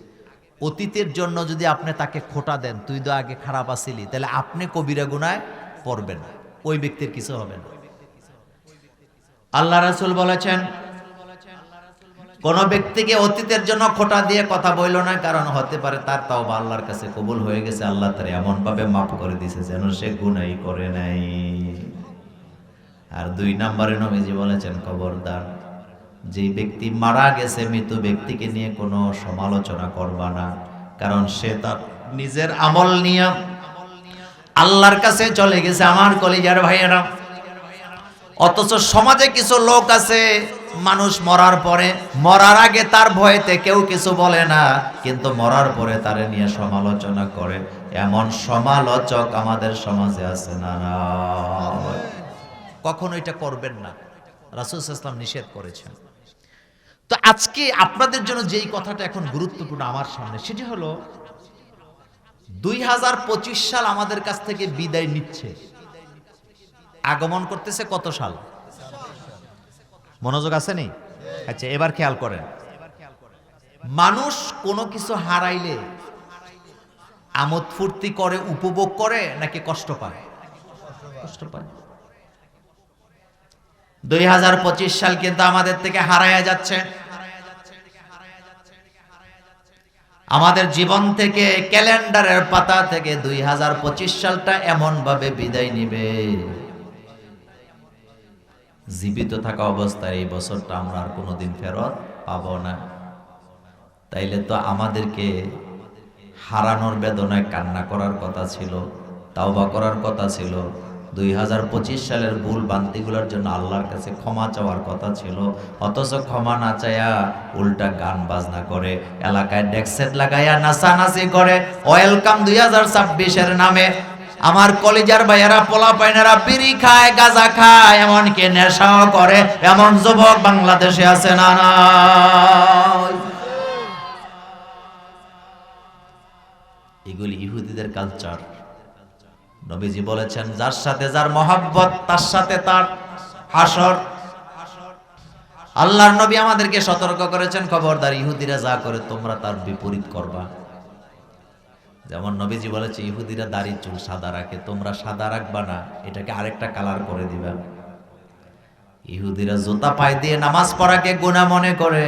অতীতের জন্য যদি আপনি তাকে খোঁটা দেন, তুই তো আগে খারাপ আছিলি, তাহলে আপনি কবিরা গুনায় পড়বেন, ওই ব্যক্তির কিছু হবে না। আল্লাহ রাসূল বলেছেন কোন ব্যক্তিকে অতীতের জন্য খোঁটা দিয়ে কথা বইল না, কারণ হতে পারে তার তাওবা আল্লাহর কাছে কবুল হয়ে গেছে, আল্লাহ তার এমন ভাবে মাফ করে দিয়েছে যেন সে গুনাহই করে নাই। আর 2 নম্বরে নবীজি বলেছেন খবরদার, যে ব্যক্তি মারা গেছে মৃত ব্যক্তিকে নিয়ে কোনো সমালোচনা করবা না, কারণ সে তার নিজের আমল নিয়ে আল্লাহর কাছে চলে গেছে। আমার কলিজার ভাইয়েরা, অথচ সমাজে কিছু লোক আছে মানুষ মরার পরে, মরার আগে তার ভয়েতে কেউ কিছু বলে না, কিন্তু মরার পরে তারে নিয়ে সমালোচনা করে। এমন সমালোচক আমাদের সমাজে আছে না? কখনো এটা করবেন না, রাসূল সাল্লাল্লাহু আলাইহি ওয়াসাল্লাম নিষেধ করেছেন। তো আজকে আপনাদের জন্য যেই কথাটা এখন গুরুত্বপূর্ণ আমার সামনে, সেটি হলো 2025 সাল আমাদের কাছ থেকে বিদায় নিচ্ছে, আগমন করতেছে কত সাল? মনোযোগ আছে নি? আচ্ছা, এবার খেয়াল করেন, মানুষ কোনো কিছু হারাইলে আমোদ ফুর্তি করে, উপভোগ করে, নাকি কষ্ট পায়? কষ্ট পায়। 2025 সাল কিন্তু আমাদের থেকে হারায়া যাচ্ছে। আমাদের জীবন থেকে, ক্যালেন্ডারের পাতা থেকে 2025 সালটা এমন ভাবে বিদায় নিবে, জীবিত থাকা অবস্থায় এই বছরটা আমরা আর কোনোদিন ফেরত পাবো না। তাইলে তো আমাদেরকে হারানোর বেদনায় কান্না করার কথা ছিল, তাওবা করার কথা ছিল, 2025 সালের ভুল বান্তিগুলোর জন্য আল্লাহর কাছে ক্ষমা চাওয়ার কথা ছিল। অথচ ক্ষমা না চায়া উল্টা গান বাজনা করে, এলাকায় ডেকসেট লাগাইয়া নাচানাচি করে, ওয়েলকাম 2026 এর নামে। আমার কলিজার ভাইয়েরা, পোলা পাইনারা বিড়ি খায়, গাঁজা খায়, এমনকি নেশাও করে, এমন যুবক বাংলাদেশে আছে না? না, এগুলি ইহুদিদের কালচার। নবীজি বলেছেন যার সাথে যার মহব্বত তার সাথে তার হাসর। আল্লাহর নবী আমাদেরকে সতর্ক করেছেন, খবরদার ইহুদিরা যা করে তোমরা তার বিপরীত করবা। যেমন নবীজি বলেছে ইহুদিরা দাড়ি চুল সাদা রাখে, তোমরা সাদা রাখবা না, এটাকে আরেকটা কালার করে দিবা। ইহুদিরা জুতা পায়ে দিয়ে নামাজ পড়াকে গুনাহ মনে করে,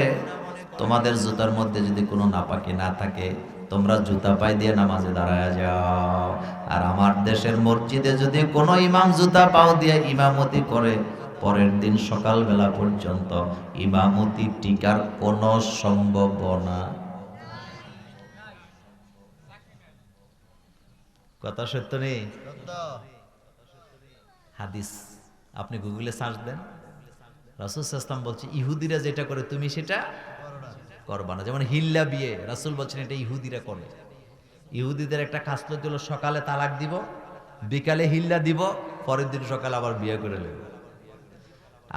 তোমাদের জুতার মধ্যে যদি কোনো নাপাকি না থাকে তোমরা জুতা পায়ে দিয়ে নামাজে দাঁড়ায় যাও। আর আমার দেশের মসজিদে যদি কোনো ইমাম জুতা পাও দিয়ে ইমামতি করে, পরের দিন সকালবেলা পর্যন্ত ইমামতি টিকার কোনো সম্ভাবনা। কথা সত্য নেই? হাদিস আপনি গুগলে সার্চ দেন, রাসূল সাল্লাল্লাহু আলাইহি ওয়াসাল্লাম বলছে ইহুদিরা যেটা করে তুমি সেটা করবা না। যেমন হিল্লা বিয়ে, রাসূল বলছেন এটা ইহুদিরা করে। ইহুদিদের একটা খাসলত হলো সকালে তালাক দিব, বিকালে হিল্লা দিব, পরের দিন সকালে আবার বিয়ে করে নেব।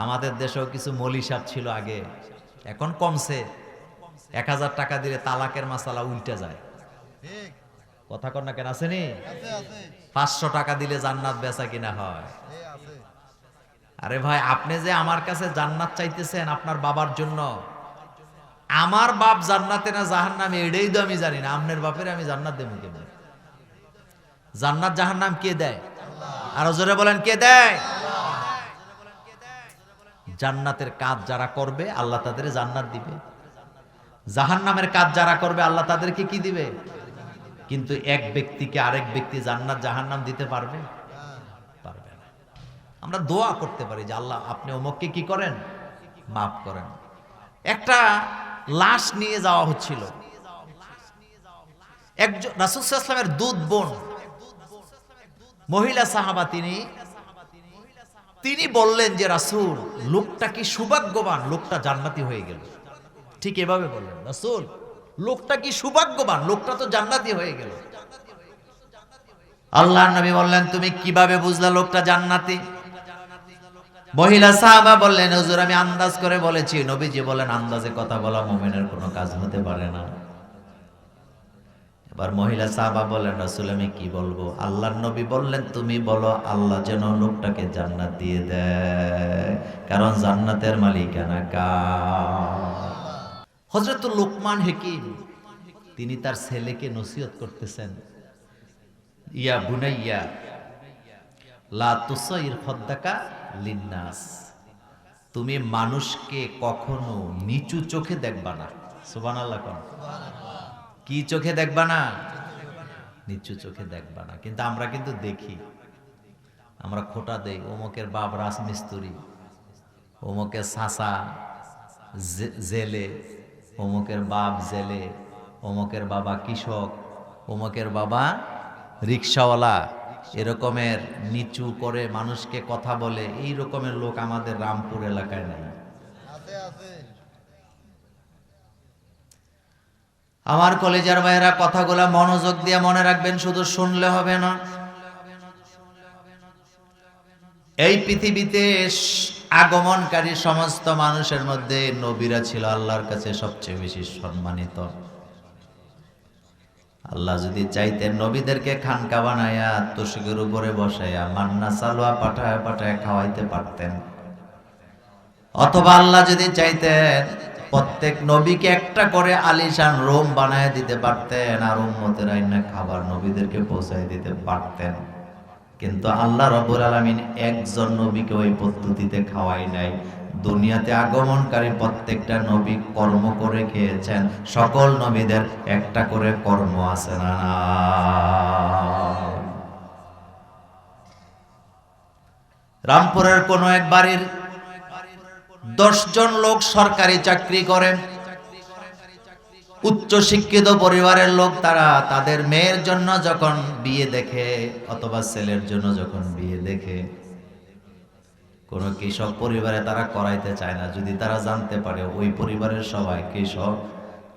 আমাদের দেশেও কিছু মৌলী সাহেব ছিল আগে, এখন কমছে। 1000 টাকা দিলে তালাকের মাসালা উল্টে যায়। কথা কর না কেন, আসেনি? 500 টাকা দিলে জান্নাত বেচা কিনা হয়। আরে ভাই, আপনি যে আমার কাছে জান্নাত চাইতেছেন আপনার বাবার জন্য, আমার বাপ জান্নাতে না জাহান্নামে এটাই তো আমি জানি না। আপনার বাপের আমি জান্নাত দেব কেমন? জান্নাত জাহান্নাম কে দেয়? আর জোরে বলেন কে দেয়? জান্নাতের কাজ যারা করবে আল্লাহ তাদের জান্নাত দিবে, জাহান্নামের কাজ যারা করবে আল্লাহ তাদেরকে কি দিবে? কিন্তু এক ব্যক্তিকে আরেক ব্যক্তি জান্নাত জাহান্নাম দিতে পারবে? পারবে না। আমরা দোয়া করতে পারি যে আল্লাহ আপনি অমুককে কি করেন, মাফ করেন। একটা লাশ নিয়ে যাওয়া হচ্ছিল, একজন রাসূল সাল্লাল্লাহু আলাইহি ওয়াসাল্লামের দুধ বোন মহিলা সাহাবা, তিনি বললেন যে রাসূল, লোকটা কি সৌভাগ্যবান, লোকটা জান্নাতি হয়ে গেল। ঠিক এভাবে বললেন, রাসূল লোকটা কি সৌভাগ্যবান, লোকটা তো জান্নাতি হয়ে গেল। আল্লাহর নবী বললেন তুমি কিভাবে বুঝলা লোকটা জান্নাতি? মহিলা সাহাবা বললেন হুজুর আমি আন্দাজ করে বলেছি। নবীজি বলেন আন্দাজে কথা বলা মুমিনের কোনো কাজ হতে পারে না। এবার মহিলা সাহাবা বললেন রাসূল আমি কি বলবো? আল্লাহর নবী বললেন তুমি বলো আল্লাহ যেন লোকটাকে জান্নাত দিয়ে দেয়, কারণ জান্নাতের মালিকানা কার? হযরত লোকমান হাকিম তিনি তার ছেলেকে নসিহত করতেছেন, ইয়া বুনাইয়া লা তুসাইর খদ্দাকা লিন্নাস, তুমি মানুষকে কখনো নিচু চোখে দেখবা না। সুবহানাল্লাহ কোন? কি চোখে দেখবা না? নিচু চোখে দেখবা না। কিন্তু আমরা কিন্তু দেখি, আমরা খোটা দেই, অমুকের বাপ রাজমিস্ত্রি, অমুকের চাচা জেলে, অমুকের বাপ জেলে, অমুকের বাবা কৃষক, অমুকের বাবা রিক্সাওয়ালা, এরকমের নিচু করে মানুষকে কথা বলে, এই রকমের লোক আমাদের রামপুর এলাকায় নেই। আমার কলেজের ভাইয়েরা কথাগুলা মনোযোগ দিয়ে মনে রাখবেন, শুধু শুনলে হবে না। এই পৃথিবীতে আগমনকারী সমস্ত মানুষের মধ্যে নবীরা ছিল আল্লাহর কাছে সবচেয়ে বেশি সম্মানিত। আল্লাহ যদি চাইতেন নবীদেরকে খানকা বানায়া তোষকের উপরে বসায়া মান্না সালোয়া পাঠায় পাঠায় খাওয়াইতে পারতেন, অথবা আল্লাহ যদি চাইতেন প্রত্যেক নবীকে একটা করে আলিশান রুম বানায় দিতে পারতেন, আর উম্মতের আইনা খাবার নবীদেরকে পৌঁছায় দিতে পারতেন। কিন্তু আল্লাহ রাব্বুল আলামিন একজন নবীকে ওই পদ্ধতিতে খাওয়াই নাই। দুনিয়াতে আগমনকারী প্রত্যেকটা নবী কর্ম করে খেয়েছেন। সকল নবীদের একটা করে কর্ম আছে না? রামপুরের কোন এক বাড়ির 10 জন লোক সরকারি চাকরি করে, উচ্চ শিক্ষিত পরিবারের লোক। তারা তাদের মেয়ের জন্য যখন বিয়ে দেখে অথবা ছেলের জন্য যখন বিয়ে দেখে, কোন কৃষক পরিবারে তারা করাইতে চায় না। যদি তারা জানতে পারে ওই পরিবারের সবাই কৃষক,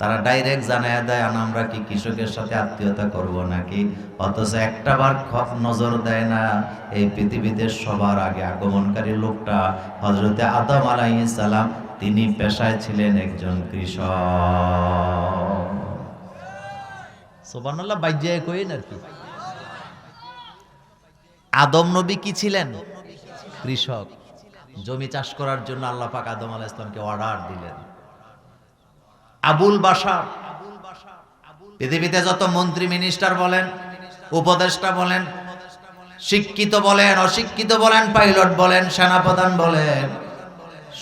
তারা ডাইরেক্ট জানায় দেয় আমরা কি কৃষকের সাথে আত্মীয়তা করব নাকি। অথচ একটা বার নজর দেয় না এই পৃথিবীতে সবার আগে আগমনকারী লোকটা হযরতে আদম আলাইহিস সালাম, তিনি পেশায় ছিলেন একজন কৃষক। সুবহানাল্লাহ, বাইজায় কইন আর কি। আদম নবী কি ছিলেন? কৃষক। জমি চাষ করার জন্য আল্লাহ পাক আদম আলাইহিস সালামকে অর্ডার দিলেন। আবুল বাশার, পৃথিবীতে যত মন্ত্রী মিনিস্টার বলেন, উপদেষ্টা বলেন, শিক্ষিত বলেন, অশিক্ষিত বলেন, পাইলট বলেন, সেনাপ্রধান বলেন,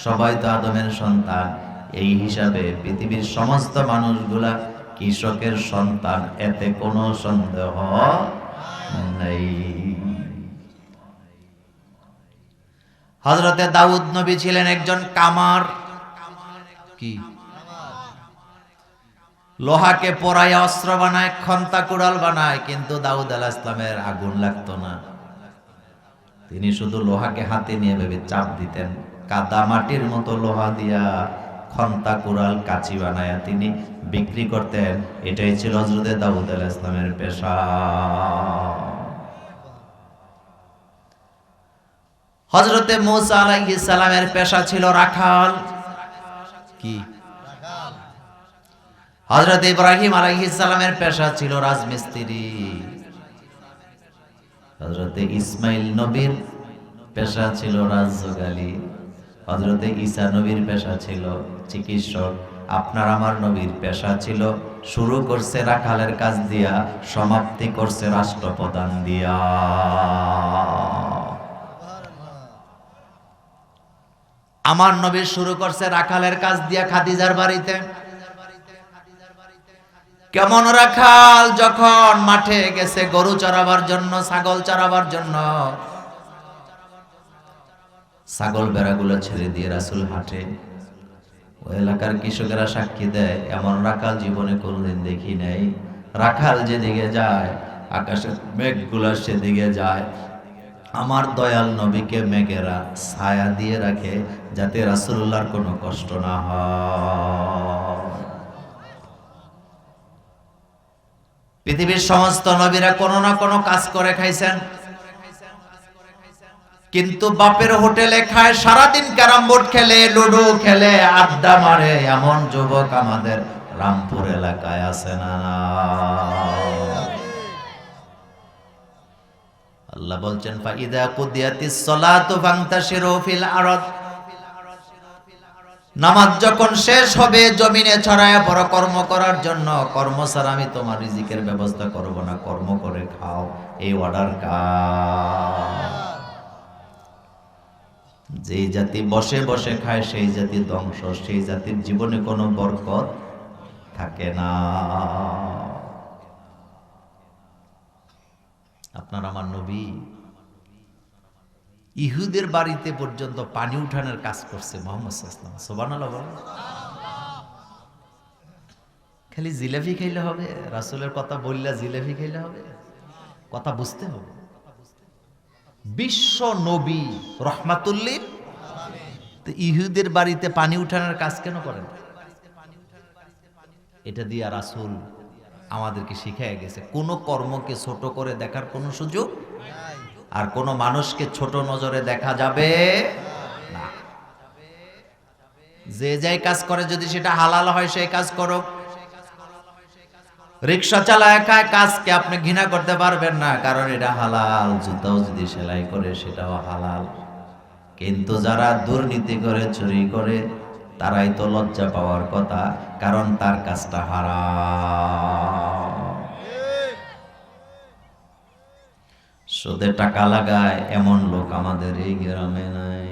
সবাই তো আদমের সন্তান। এই হিসাবে পৃথিবীর সমস্ত মানুষগুলা কৃষকের সন্তান, এতে কোনো সন্দেহ নেই। হযরতে দাউদ নবী ছিলেন একজন কামার। কি? লোহাকে পোড়াইয়া অস্ত্র বানায়, খন্তা কুড়াল বানায়, কিন্তু দাউদ আলাইহিস সালামের আগুন লাগতো না। তিনি শুধু লোহাকে হাতে নিয়ে ভেবে চাপ দিতেন, কাদা মাটির মতো লোহা দিয়া খন্তা কুড়াল কাঁচি বানায়া তিনি বিক্রি করতেন। এটাই ছিল হযরতে দাউদ আলাইহিস সালামের পেশা। হযরতে মূসা আলাইহিস সালামের পেশা ছিল রাখাল। কি? হযরত ইব্রাহিম আলাইহিস সালামের পেশা ছিল রাজমিস্ত্রি। হযরতে ইসমাইল নবীর পেশা ছিল রাজযোগালী। হযরতে ঈসা নবীর পেশা ছিল চিকিৎসক। আপনার আমার নবীর পেশা ছিল, শুরু করছে রাখালের কাজ দিয়া, সমাপ্তি করছে রাষ্ট্রপ্রধান দিয়া। আমার নবী শুরু করছে রাখালের কাজ দিয়া খাদিজার বাড়িতে। কেমন রাখাল, যখন মাঠে গেছে গরু চরাবার জন্য, ছাগল চরাবার জন্য, ছাগল বেড়াগুলো ছেড়ে দিয়ে রাসূল হাঁটে। ওই এলাকার কৃষকেরা সাক্ষী দেয়, এমন রাখাল জীবনে কোনোদিন দেখি নাই। রাখাল যেদিকে যায়, আকাশের মেঘগুলো সেদিকে যায়। আমার দয়াল নবীকে মেঘেরা ছায়া দিয়ে রাখে, যাতে রাসূলুল্লাহর কোনো কষ্ট না হয়। পৃথিবীর সমস্ত নবীরা কোনো না কোনো কাজ করে খাইছেন, কিন্তু বাপের হোটেলে খায়, সারাদিন ক্যারাম বোর্ড খেলে, লুডো খেলে, আড্ডা মারে, এমন যুবক আমাদের রামপুর এলাকায় আছে না? আল্লাহ বলছেন, ফাইদা কুদিয়াতিস সালাতু ফান্তাশিরু ফিল আরদ। নামাজ যখন শেষ হবে, জমিনে ছড়ায় পড়ো কর্ম করার জন্য। কর্ম ছাড়া আমি তোমার রিজিকের ব্যবস্থা করব না, কর্ম করে খাও, এই অর্ডার কার? যেই জাতি বসে বসে খায় সেই জাতি ধ্বংস, সেই জাতির জীবনে কোনো বরকত থাকে না। আপনার আমার নবী ইহুদের বাড়িতে পর্যন্ত পানি উঠানোর কাজ করছে মুহাম্মদ সাল্লাল্লাহু আলাইহি ওয়াসাল্লাম। সুবহানাল্লাহ বলেন। খালি জিলাপি খাইলে হবে? রাসূলের কথা বললা জিলাপি খাইলে হবে? কথা বুঝতে হবে। বিশ্ব নবী রাহমাতুল লিল আলামিন, তো ইহুদের বাড়িতে পানি উঠানোর কাজ কেন করেন? এটা দিয়ে রাসূল আমাদেরকে শিখিয়ে গেছে, কোন কর্মকে ছোট করে দেখার কোনো সুযোগ নাই, আর কোন মানুষকে ছোট নজরে দেখা যাবে না। যে যাই কাজ করে যদি সেটা হালাল হয় সেই কাজ করো। রিকশা চালায় খায়, কাজকে আপনি ঘৃণা করতে পারবেন না, কারণ এটা হালাল। জুতাও যদি সেলাই করে সেটাও হালাল। কিন্তু যারা দুর্নীতি করে, চুরি করে, তারাই তো লজ্জা পাওয়ার কথা, কারণ তার কাজটা হারাম। সুদে টাকা লাগায় এমন লোক আমাদের এই গ্রামে নাই।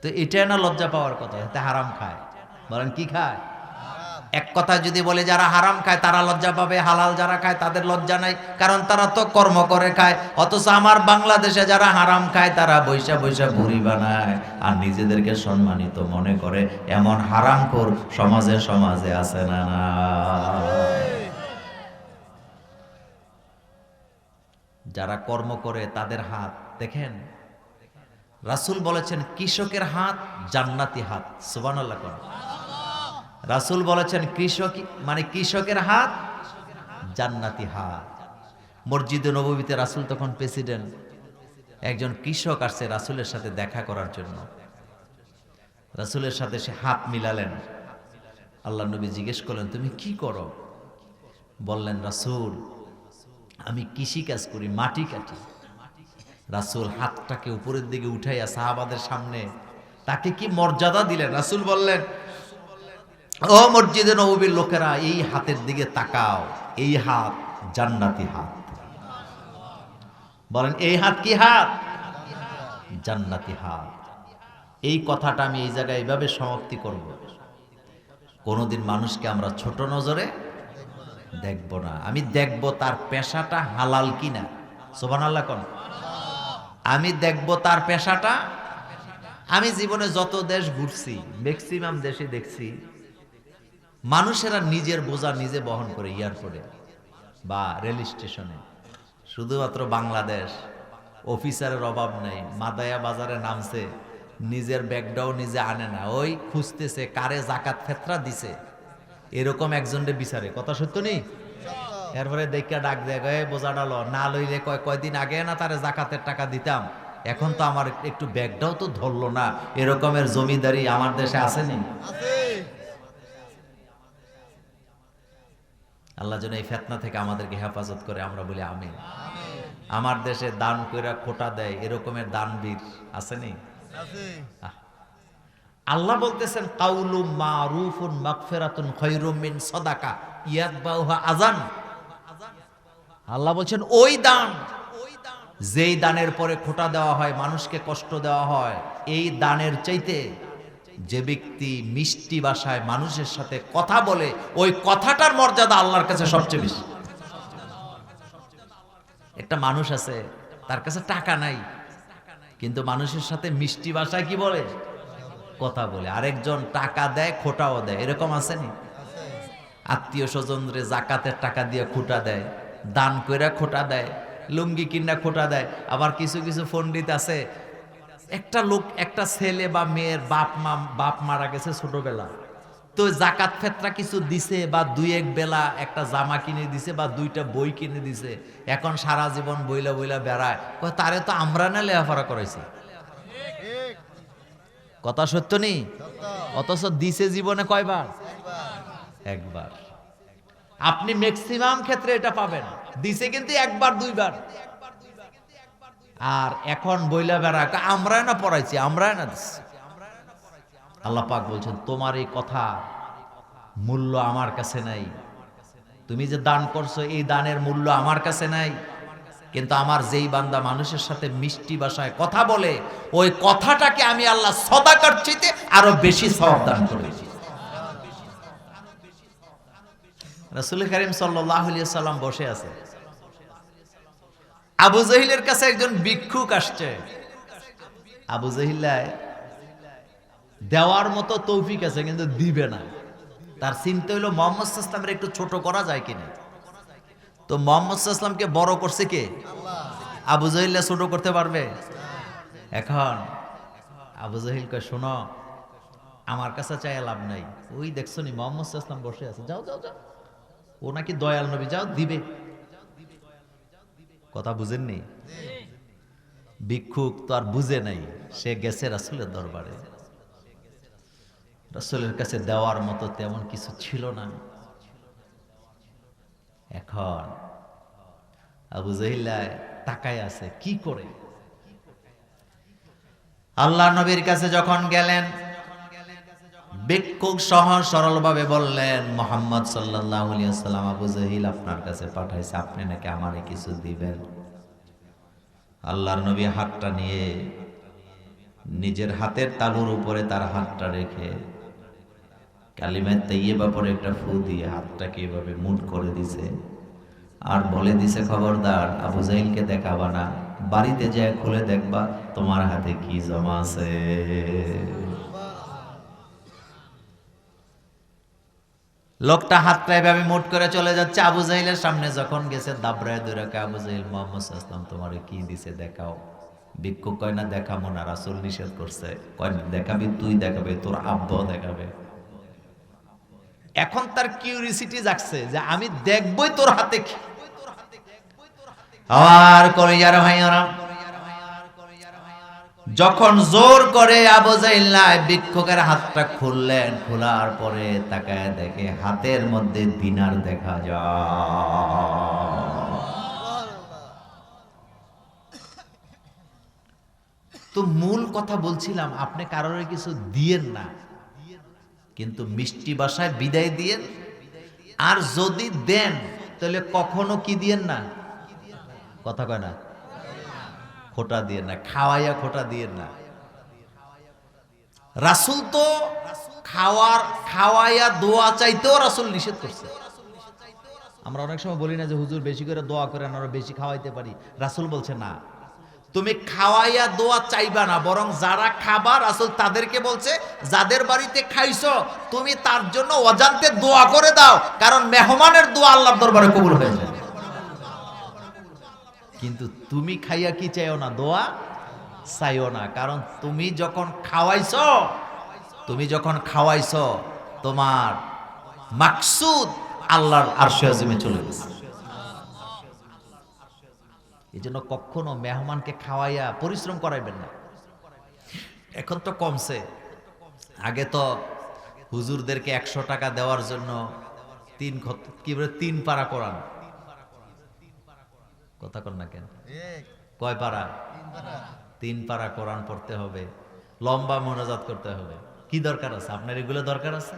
তো এটা না লজ্জা পাওয়ার কথা, এতে হারাম খায়। বলেন কি খায়? এক কথা যদি বলে যারা হারাম খায় তারা লজ্জা পাবে, হালাল যারা খায় তাদের লজ্জা নাই, কারণ তারা তো কর্ম করে খায়। অথচ আমার বাংলাদেশে যারা হারাম খায় তারা বৈশা বৈশা ভুঁড়ি বানায় আর নিজেদেরকে সম্মানিত মনে করে। এমন হারামখোর সমাজে সমাজে আছে না? না, যারা কর্ম করে তাদের হাত দেখেন, রাসূল বলেছেন কৃষকের হাত জান্নাতি হাত। সুবহানাল্লাহ। রাসূল বলেছেন কৃষকের হাত জান্নাতি হাত। মসজিদে নববীতে রাসূল তখন প্রেসিডেন্ট, একজন কৃষক আসছে রাসূলের সাথে দেখা করার জন্য। রাসূলের সাথে সে হাত মিলালেন। আল্লাহ নবী জিজ্ঞেস করলেন, তুমি কি করো? বললেন, রাসূল আমি কৃষি কাজ করি, মাটি কাটি। রাসূল হাতটাকে উপরের দিকে উঠাইয়া সাহাবাদের সামনে তাকে কি মর্যাদা দিলেন। রাসূল বললেন, ও মসজিদে নববীর লোকেরা, এই হাতের দিকে তাকাও, এই হাত জান্নাতি হাত। বলেন এই হাত কি হাত? জান্নাতি হাত। এই কথাটা আমি এই জায়গায় এইভাবে সমাপ্তি করব। কোনোদিন মানুষকে আমরা ছোট নজরে দেখব না। আমি দেখব তার পেশাটা হালাল কিনা। সুবহানাল্লাহ কোন। আমি দেখব তার পেশাটা। আমি জীবনে যত দেশ ঘুরছি, ম্যাক্সিমাম দেশে দেখছি মানুষেরা নিজের বোঝা নিজে বহন করে এয়ারপোর্টে বা রেল স্টেশনে। শুধুমাত্র বাংলাদেশ, অফিসারের অভাব নেই, মাদায়া বাজারে নামছে, নিজের ব্যাগটাও নিজে আনে না, ওই খুঁজতেছে কারে জাকাত ফেতরা দিছে, এরকম একজনের বিচারে। কথা সত্য নেই? এরপরে দেখা ডাক দেয়, বোঝাটা লো না লইলে কয়দিন আগে না তারে জাকাতের টাকা দিতাম, এখন তো আমার একটু ব্যাগটাও তো ধরলো না। এরকমের জমিদারি আমার দেশে আসেনি? আল্লাহ যেন এই ফিতনা থেকে আমাদেরকে হেফাজত করে, আমরা বলি আমিন। আমার দেশে দান কইরা খোটা দেয় এরকমের দানবীর আসেনি? আল্লাহ বলতেছেন কাউলুম মারুফুন মাগফিরাতুন খায়রুম মিন সাদাকা ইয়াতবাউহা আযান। আল্লাহ বলছেন ওই দান, যেই দানের পরে খোটা দেওয়া হয়, মানুষকে কষ্ট দেওয়া হয়, এই দানের চাইতে যে ব্যক্তি মিষ্টি ভাষায় মানুষের সাথে কথা বলে, ওই কথাটার মর্যাদা আল্লাহর কাছে সবচেয়ে বেশি। একটা মানুষ আছে, তার কাছে টাকা নাই, কিন্তু মানুষের সাথে মিষ্টি ভাষায় কি বলে? কথা বলে। আরেকজন টাকা দেয়, খোটাও দেয়, এরকম আসেনি? আত্মীয় স্বজনরে জাকাতের টাকা দিয়ে খোটা দেয়, দান কইরা খোটা দেয়, লুঙ্গি কিনা খোটা দেয়। আবার কিছু কিছু পণ্ডিত আছে, একটা লোক, একটা ছেলে বা মেয়ের বাপ মারা গেছে ছোটবেলা, তো জাকাত ফেতরা কিছু দিছে বা দুই এক বেলা একটা জামা কিনে দিছে বা দুইটা বই কিনে দিছে, এখন সারা জীবন বইলা বইলা বেড়ায়, তারে তো আমরা না লেখাপড়া করাইছি। কথা সত্য নেই? অথচ দিছে জীবনে কয়বার? একবার। আপনি ম্যাক্সিমাম ক্ষেত্রে এটা পাবেন, দিছে কিন্তু একবার দুইবার। আর এখন বইলা বেড়া আমরা না পড়াইছি, আমরা না দিচ্ছি। আল্লাহ পাক বলছেন তোমার এই কথা মূল্য আমার কাছে নাই, তুমি যে দান করছো এই দানের মূল্য আমার কাছে নাই, কিন্তু আমার যেই বান্দা মানুষের সাথে মিষ্টি ভাষায় কথা বলে, ওই কথাটাকে আমি আল্লাহ সদাকার চাইতে আরো বেশি সওয়াব দান করেছি। রাসূল কারীম সাল্লাল্লাহু আলাইহি সাল্লাম বসে আছে, আবু জাহিলের কাছে একজন ভিক্ষুক আসছে। আবু জাহিল দেওয়ার মতো তৌফিক আছে কিন্তু দিবে না। তার চিন্তা হইলো মুহাম্মদ সাল্লাল্লাহু আলাইহি ওয়াসাল্লামের একটু ছোট করা যায় কিনা। তো মুহাম্মদ সাল্লাল্লাহু আলাইহি ওয়াসাল্লামকে বড় করছে কে? আবু জাহিল ছোট করতে পারবে? এখন আবু জাহিল কয় শোনো, আমার কাছে চাই লাভ নাই, ওই দেখছো নি মুহাম্মদ সাল্লাল্লাহু আলাইহি ওয়াসাল্লাম বসে আছে, যাও যাও যাও, ও নাকি দয়াল নবী, যাও দিবে। কথা বুঝেননি? ভিক্ষুক তো আর বুঝে নাই, সে গেছে রাসূলের দরবারে, রাসূলের কাছে দেওয়ার মতো তেমন কিছু ছিল না। এখন আবু জাহিল তাকায় আছে কি করে। আল্লাহ নবীর কাছে যখন গেলেন, ভিক্ষুক সহজ সরল ভাবে বললেন, মুহাম্মদ সাল্লাল্লাহু আলাইহি ওয়াসাল্লাম আবু জাহিল আপনার কাছে পাঠাইছে, আপনি নাকি আমারে কিছু দিবেন। আল্লাহর নবী হাতটা নিয়ে নিজের হাতের তালুর উপরে তার হাতটা রেখে কালিমা তাইয়্যিবা পরে একটা ফু দিয়ে হাতটাকে এভাবে মুট করে দিছে, আর বলে দিছে খবরদার আবু জাহিলকে দেখাবা না, বাড়িতে যায় খুলে দেখবা তোমার হাতে কি জমা আছে। লোকটা হাতটা এভাবে মুট করে চলে যাচ্ছে, আবু জাহিলের সামনে যখন গেছে দাবরায় দৌড়াকে, আবু জাহিল মুহাম্মদ সাল্লাল্লাহু আলাইহি ওয়াসাল্লাম তোমারে কি দিছে দেখাও। ভিক্ষুক কয় না দেখাবো না, রাসূল নিষেধ করছে। কয় দেখাবি তুই, দেখাবে তোর আব্বাও দেখাবে। এখন তার কিউরিসিটি জাগছে যে আমি দেখবই তোর হাতে কি। আর কলিজার ভাইয়ারা, যখন জোর করে আবু জাহিল ভিক্ষুকের হাতটা খুললেন, খোলার পরে তাকায় দেখে হাতের মধ্যে দিনার দেখা যায়। তো মূল কথা বলছিলাম, আপনি কারোর কিছু দিয়েন না, কিন্তু মিষ্টি ভাষায় বিদায় দিয়েন। আর যদি দেন তাহলে কখনো কি দিয়েন না, কথা কয় না, খোটা দিয়েন না, খাওয়াইয়া খোটা দিয়েন না। রাসূল তো খাওয়াইয়া দোয়া চাইতেও রাসূল নিষেধ করছে। আমরা অনেক সময় বলি না যে হুজুর বেশি করে দোয়া করেন, আমরা বেশি খাওয়াইতে পারি। রাসূল বলছে না, তুমি খাওয়াইয়া দোয়া চাইবা না, বরং যারা খাবার রাসূল তাদেরকে বলছে যাদের বাড়িতে খাইছো তুমি তার জন্য অজান্তে দোয়া করে দাও, কারণ মেহমানের দোয়া আল্লাহর দরবারে কবুল হয়ে যায়। কিন্তু তুমি খাইয়া কি চাইও না, দোয়া চাইও না, কারণ তুমি যখন খাওয়াইছো তোমার মাকসুদ আল্লাহর আরশে আজিমে চলে গেছে। এই জন্য কখনো মেহমানকে খাওয়াইয়া পরিশ্রম করাইবেন না। এখন তো কমছে, আগে তো হুজুরদেরকে 100 টাকা দেওয়ার জন্য 3 পারা কোরআন, কথা কন না কেন, কয় পারা? 3 পারা কোরআন পড়তে হবে, লম্বা মোনাজাত করতে হবে। কি দরকার আছে? আপনার এগুলো দরকার আছে?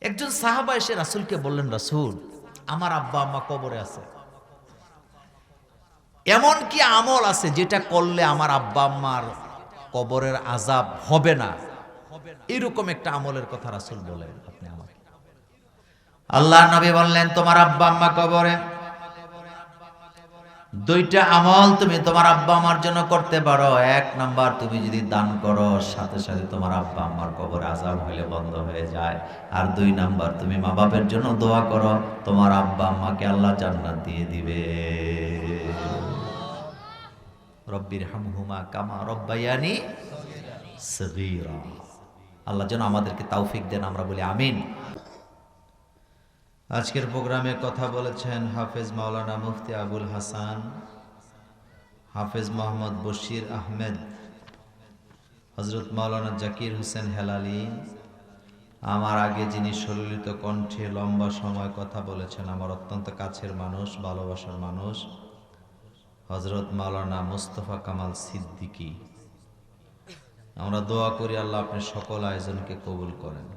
একজন সাহাবা এসে রাসূলকে বললেন, রাসূল আমার আব্বা আম্মা কবরে আছে, এমন কি আমল আছে যেটা করলে আমার আব্বা আম্মার কবরের আযাব হবে না? এরকম একটা আমলের কথা রাসূল বলেন আপনি আমাকে। আল্লাহর নবী বললেন, তোমার আব্বা আম্মা কবরে, 2টা আমল তুমি তোমার আব্বা আম্মার জন্য করতে পারো। 1 নাম্বার, তুমি যদি দান করো সাথে সাথে তোমার আব্বা আম্মার কবরে আযাব হইলে বন্ধ হয়ে যায়। আর 2 নাম্বার, তুমি মা বাপের জন্য দোয়া করো, তোমার আব্বা আম্মাকে আল্লাহ জান্নাত দিয়ে দিবে। রব্বির হামহুমা কামা রব্বায়ানি সগীরা। আল্লাহ যেন আমাদেরকে তৌফিক দেন, আমরা বলি আমিন। আজকের প্রোগ্রামে কথা বলেছেন হাফেজ মাওলানা মুফতি আবুল হাসান, হাফেজ মোহাম্মদ বশির আহমেদ, হযরত মাওলানা জাকির হোসেন হেলালি। আমার আগে যিনি সলিলিত কণ্ঠে লম্বা সময় কথা বলেছেন, আমার অত্যন্ত কাছের মানুষ, ভালোবাসার মানুষ, হযরত মাওলানা মুস্তাফা কামাল সিদ্দিকী। আমরা দোয়া করি আল্লাহ আপনি সকল আয়োজনকে কবুল করেন।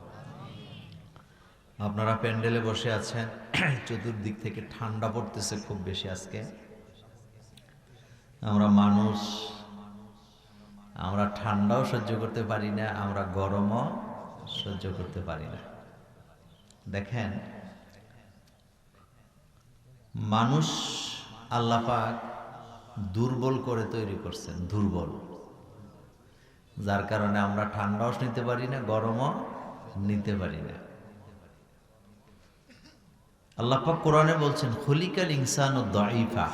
আপনারা প্যান্ডেলে বসে আছেন, চতুর্দিক থেকে ঠান্ডা পড়তেছে খুব বেশি আজকে। আমরা মানুষ, আমরা ঠান্ডাও সহ্য করতে পারি না, আমরা গরমও সহ্য করতে পারি না। দেখেন, মানুষ আল্লাহ পাক দুর্বল করে তৈরি করছেন, দুর্বল, যার কারণে আমরা ঠান্ডাও নিতে পারি না, গরমও নিতে পারি না। আল্লাহ পাক কোরআনে বলছেন, খুলিকাল ইনসানু দাঈফা,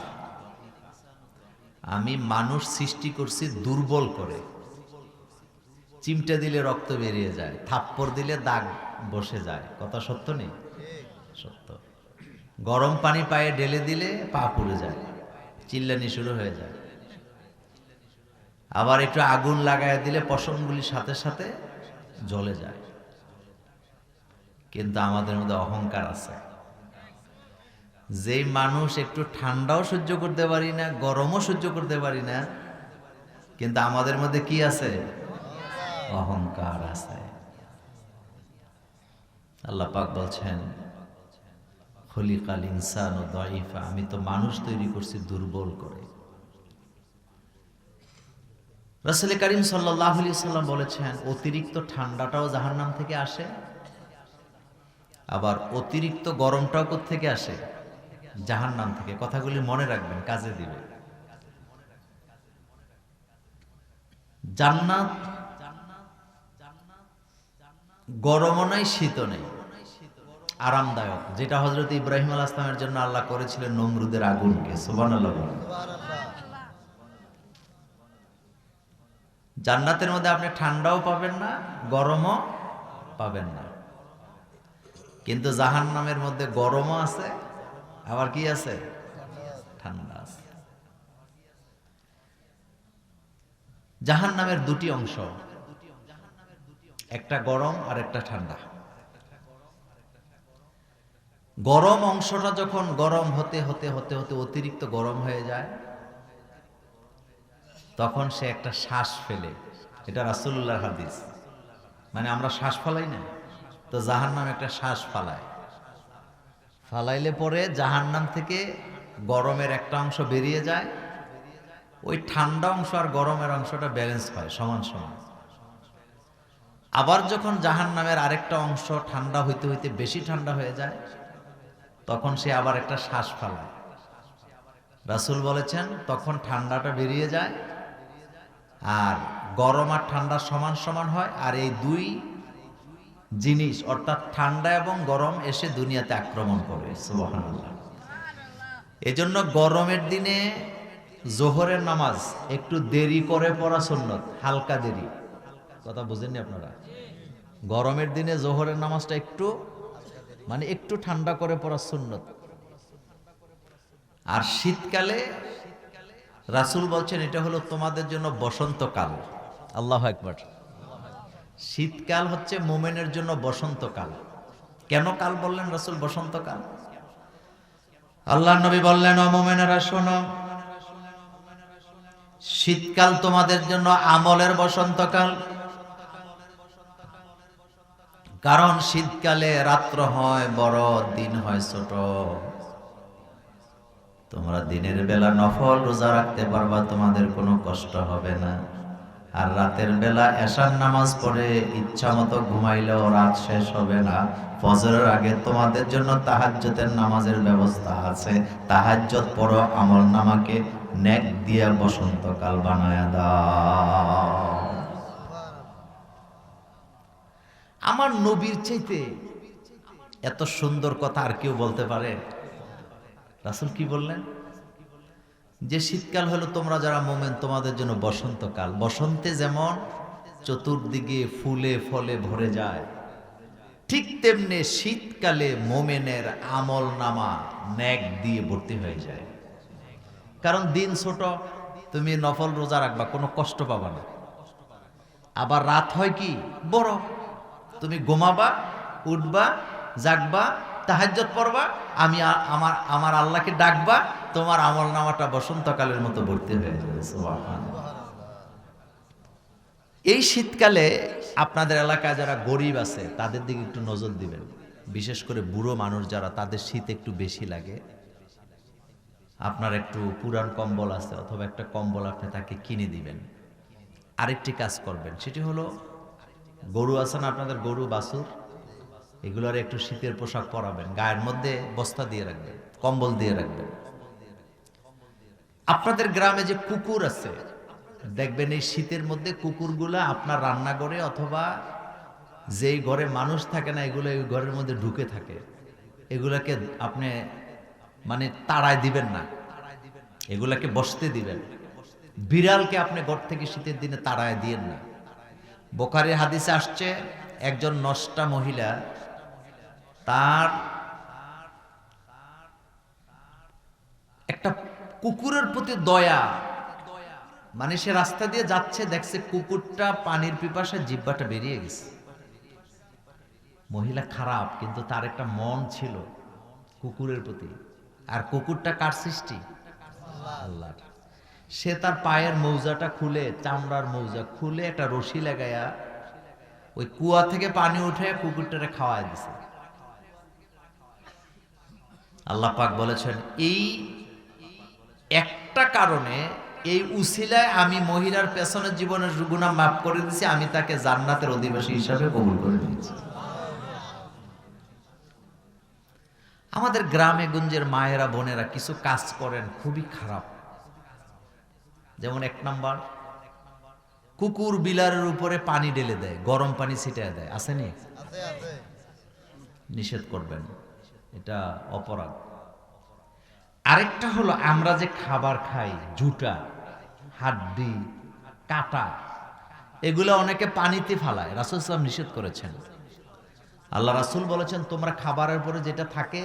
আমি মানুষ সৃষ্টি করছি দুর্বল করে। চিমটা দিলে রক্ত বেরিয়ে যায়, থাপ্পড় দিলে দাগ বসে যায়, কথা সত্য নেই? সত্য। গরম পানি পায়ে ঢেলে দিলে পা পুড়ে যায়, চিল্লানি শুরু হয়ে যায়। আবার একটু আগুন লাগায় দিলে পশমগুলির সাথে সাথে জ্বলে যায়। কিন্তু আমাদের মধ্যে অহংকার আছে। যেই মানুষ একটু ঠান্ডাও সহ্য করতে পারি না, গরমও সহ্য করতে পারি না, কিন্তু আমাদের মধ্যে কি আছে? অহংকার আছে। আল্লাহ পাক বলছেন, খুলিকাল ইনসানু দাঈফা, আমি তো মানুষ তৈরি করছি দুর্বল করে। রাসূল করিম সাল্লাল্লাহু আলাইহি সাল্লাম বলেছেন, অতিরিক্ত ঠান্ডাটাও জাহান্নাম থেকে আসে, আবার অতিরিক্ত গরমটাও কোথা থেকে আসে? জাহান্নাম থেকে। কথাগুলি মনে রাখবেন, কাজে দিবে। জান্নাত গরমও নাই, শীতও নেই, আরামদায়ক, যেটা হযরত ইব্রাহিম আলাইহিস সালামের জন্য আল্লাহ করেছিলেন নমরুদের আগুনকে। সুবহানাল্লাহ। জান্নাতের মধ্যে আপনি ঠান্ডাও পাবেন না, গরমও পাবেন না। কিন্তু জাহান্নামের মধ্যে গরমও আছে, আবার কি আছে? ঠান্ডা আছে। জাহান্নামের 2টি অংশ, একটা গরম আর একটা ঠান্ডা। গরম অংশটা যখন গরম হতে হতে হতে হতে অতিরিক্ত গরম হয়ে যায়, তখন সে একটা শ্বাস ফেলে। এটা রাসূলুল্লাহর হাদিস। মানে আমরা শ্বাস ফালাই না, তো জাহান্নাম একটা শ্বাস ফালায়। ফালাইলে পরে জাহান্নাম থেকে গরমের একটা অংশ বেরিয়ে যায়, ওই ঠান্ডা অংশ আর গরমের অংশটা ব্যালেন্স হয়, সমান সমান। আবার যখন জাহান্নামের আরেকটা অংশ ঠান্ডা হইতে হইতে বেশি ঠান্ডা হয়ে যায়, তখন সে আবার একটা শ্বাস ফেলায়। রাসূল বলেছেন তখন ঠান্ডাটা বেরিয়ে যায়, আর গরম আর ঠান্ডা সমান সমান হয়, আর এই দুই জিনিস অর্থাৎ ঠান্ডা এবং গরম এসে দুনিয়াতে আক্রমণ করে। সুবহানাল্লাহ। এজন্য গরমের দিনে জোহরের নামাজ একটু দেরি করে পড়া সুন্নত, হালকা দেরি। কথা বুঝেননি আপনারা? গরমের দিনে জোহরের নামাজটা একটু একটু ঠান্ডা করে পড়া সুন্নত। আর শীতকালে রাসূল বলছেন এটা হলো তোমাদের জন্য বসন্তকাল। আল্লাহু আকবার। শীতকাল হচ্ছে মুমিনের জন্য বসন্তকাল। কেন কাল বললেন রাসূল বসন্তকাল? আল্লাহর নবী বললেন, ও মুমিনেরা শোনো, শীতকাল তোমাদের জন্য আমলের বসন্তকাল। কারণ শীতকালে রাত্র হয় বড়, দিন হয় ছোট। তোমরা দিনের বেলা নফল রোজা রাখতে পারবা, তোমাদের কোনো কষ্ট হবে না। আর রাতের বেলা এশার নামাজ পড়ে ইচ্ছা মতো ঘুমাইলেও রাত শেষ হবে না। ফজরের আগে তোমাদের জন্য তাহাজ্জুদের নামাজের ব্যবস্থা আছে। তাহাজ্জুদ পড়ো, আমল নামাকে নেক দিয়া বসন্তকাল বানায়া দাও। আমার নবীর চাইতে এত সুন্দর কথা আর কেউ বলতে পারে? রাসূল কি বললেন? যে শীতকাল হলো তোমরা যারা মুমিন তোমাদের জন্য বসন্তকাল। বসন্তে যেমন চতুর্দিকে ফুলে ফলে ভরে যায়, ঠিক তেমনি শীতকালে মুমিনের আমল নামা নেক দিয়ে ভর্তি হয়ে যায়। কারণ দিন ছোট, তুমি নফল রোজা রাখবা, কোনো কষ্ট পাবা না। আবার রাত হয় কি বড়, তুমি ঘুমাবা, উঠবা, জাগবা, তাহাজ্জুদ পড়বা, আমার আল্লাহকে ডাকবা, তোমার আমল নামাটা বসন্তকালের মতো ভর্তি হয়ে যাবে। সুবহানাল্লাহ। এই শীতকালে আপনাদের এলাকায় যারা গরিব আছে তাদের দিকে একটু নজর দিবেন। বিশেষ করে বুড়ো মানুষ যারা, তাদের শীত একটু বেশি লাগে। আপনার একটু পুরান কম্বল আছে অথবা একটা কম্বল আপনি তাকে কিনে দিবেন। আরেকটি কাজ করবেন, সেটি হলো গরু আছে না আপনাদের, গরু বাছুর, এগুলোর একটু শীতের পোশাক পরাবেন, গায়ের মধ্যে বস্তা দিয়ে রাখবেন, কম্বল দিয়ে রাখবেন। আপনাদের গ্রামে যে কুকুর আছে, দেখবেন এই শীতের মধ্যে কুকুরগুলা আপনার রান্নাঘরে অথবা যেই ঘরে মানুষ থাকে না, এগুলো ওই ঘরের মধ্যে ঢুকে থাকে। এগুলাকে আপনি তাড়ায় দিবেন না, এগুলাকে বসতে দিবেন। বিড়ালকে আপনি ঘর থেকে শীতের দিনে তাড়ায় দিয়েন না। বুখারীর হাদিসে আসছে, একজন নষ্টা মহিলা তার একটা কুকুরের প্রতি দয়া, সে রাস্তা দিয়ে যাচ্ছে, দেখছে কুকুরটা পানির পিপাসায় জিহ্বাটা বেরিয়ে গেছে। মহিলা খারাপ, কিন্তু তার একটা মন ছিল কুকুরের প্রতি। আর কুকুরটা কার সৃষ্টি? আল্লাহর। সে তার পায়ের মৌজাটা খুলে, চামড়ার মৌজা খুলে একটা রশি লাগাইয়া ওই কুয়া থেকে পানি উঠে কুকুরটারে খাওয়ায় দিছে। আল্লাহ পাক বলেছেন, এই একটা কারণে, এই উসিলায় আমি মহিলার পেছনের জীবনের গুনাহ মাফ করে দিয়েছি, আমি তাকে জান্নাতের অধিবাসী হিসাবে কবুল করে নিয়েছি। আমাদের গ্রামে গঞ্জের মায়েরা বোনেরা কিছু কাজ করেন খুবই খারাপ। যেমন 1 নাম্বার, কুকুর বিলারের উপরে পানি ঢেলে দেয়, গরম পানি ছিটিয়ে দেয়। আসেনি? নিষেধ করবেন, এটা অপরাধ। আরেকটা হলো, আমরা যে খাবার খাই, ঝুটা, হাড্ডি, কাটা, এগুলো অনেকে পানিতে ফালায়। রাসূল সাল্লাল্লাহু আলাইহি ওয়াসাল্লাম নিষেধ করেছেন। আল্লাহ রাসূল বলেছেন, তোমরা খাবারের পরে যেটা থাকে,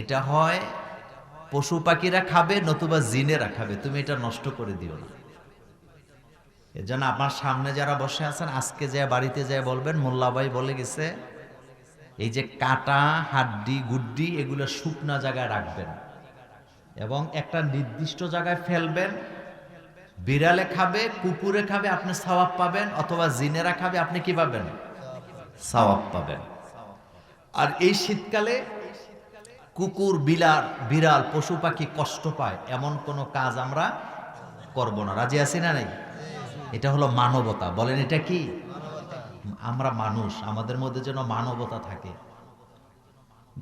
এটা হয় পশু পাখিরা খাবে নতুবা জিনেরা খাবে, তুমি এটা নষ্ট করে দিও না। এজন্য আপনার সামনে যারা বসে আছেন, আজকে যায় বাড়িতে যায় বলবেন, মোল্লা ভাই বলে গেছে, এই যে কাটা, হাড্ডি, গুড্ডি, এগুলো শুকনা জায়গায় রাখবেন এবং একটা নির্দিষ্ট জায়গায় ফেলবেন। বিড়ালে খাবে, কুকুরে খাবে, আপনি সওয়াব পাবেন, অথবা জিনেরা খাবে, আপনি কি পাবেন? সওয়াব পাবেন। আর এই শীতকালে কুকুর, বিড়াল, পশু পাখি কষ্ট পায় এমন কোনো কাজ আমরা করব না। রাজি আছি না নাই? এটা হলো মানবতা। বলেন, এটা কি আমরা মানুষ, আমাদের মধ্যে যেন মানবতা থাকে।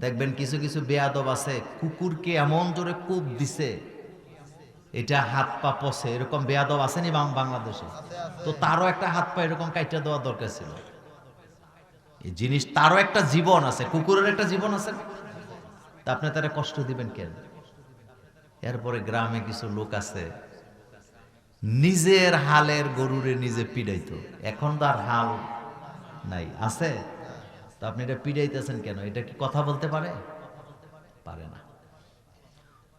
দেখবেন কিছু কিছু বেয়াদব আছে, কুকুরকে এমন জোরে কোপ দিছে এটা হাত পা পচে, এরকম বেয়াদব আসেনি বাংলাদেশে? তো তারও একটা হাত পা এরকম কাইটা দেওয়া দরকার ছিল। এই জিনিস, তারও একটা জীবন আছে, কুকুরের একটা জীবন আছে না? তা আপনি তারা কষ্ট দিবেন কেন? এরপরে গ্রামে কিছু লোক আছে নিজের হালের গরুরে নিজে পিড়াইতো, এখন তার হাল নাই, আছে তো আপনি এটা পিড়াইতেছেন কেন? এটা কি কথা বলতে পারে? পারে না।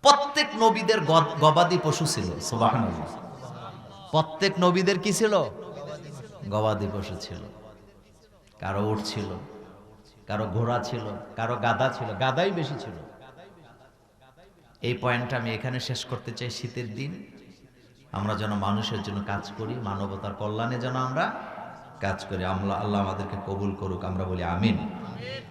প্রত্যেক নবীদের গবাদি পশু ছিল, সুবহানাল্লাহ। প্রত্যেক নবীদের কি ছিল? গবাদি পশু ছিল। কারো উট ছিল, কারো ঘোড়া ছিল, কারো গাধা ছিল, গাধাই বেশি ছিল। এই পয়েন্টটা আমি এখানে শেষ করতে চাই। শীতের দিন আমরা যেন মানুষের জন্য কাজ করি, মানবতার কল্যাণে যেন আমরা কাজ করি। আল্লাহ আমাদেরকে কবুল করুক, আমরা বলি আমিন।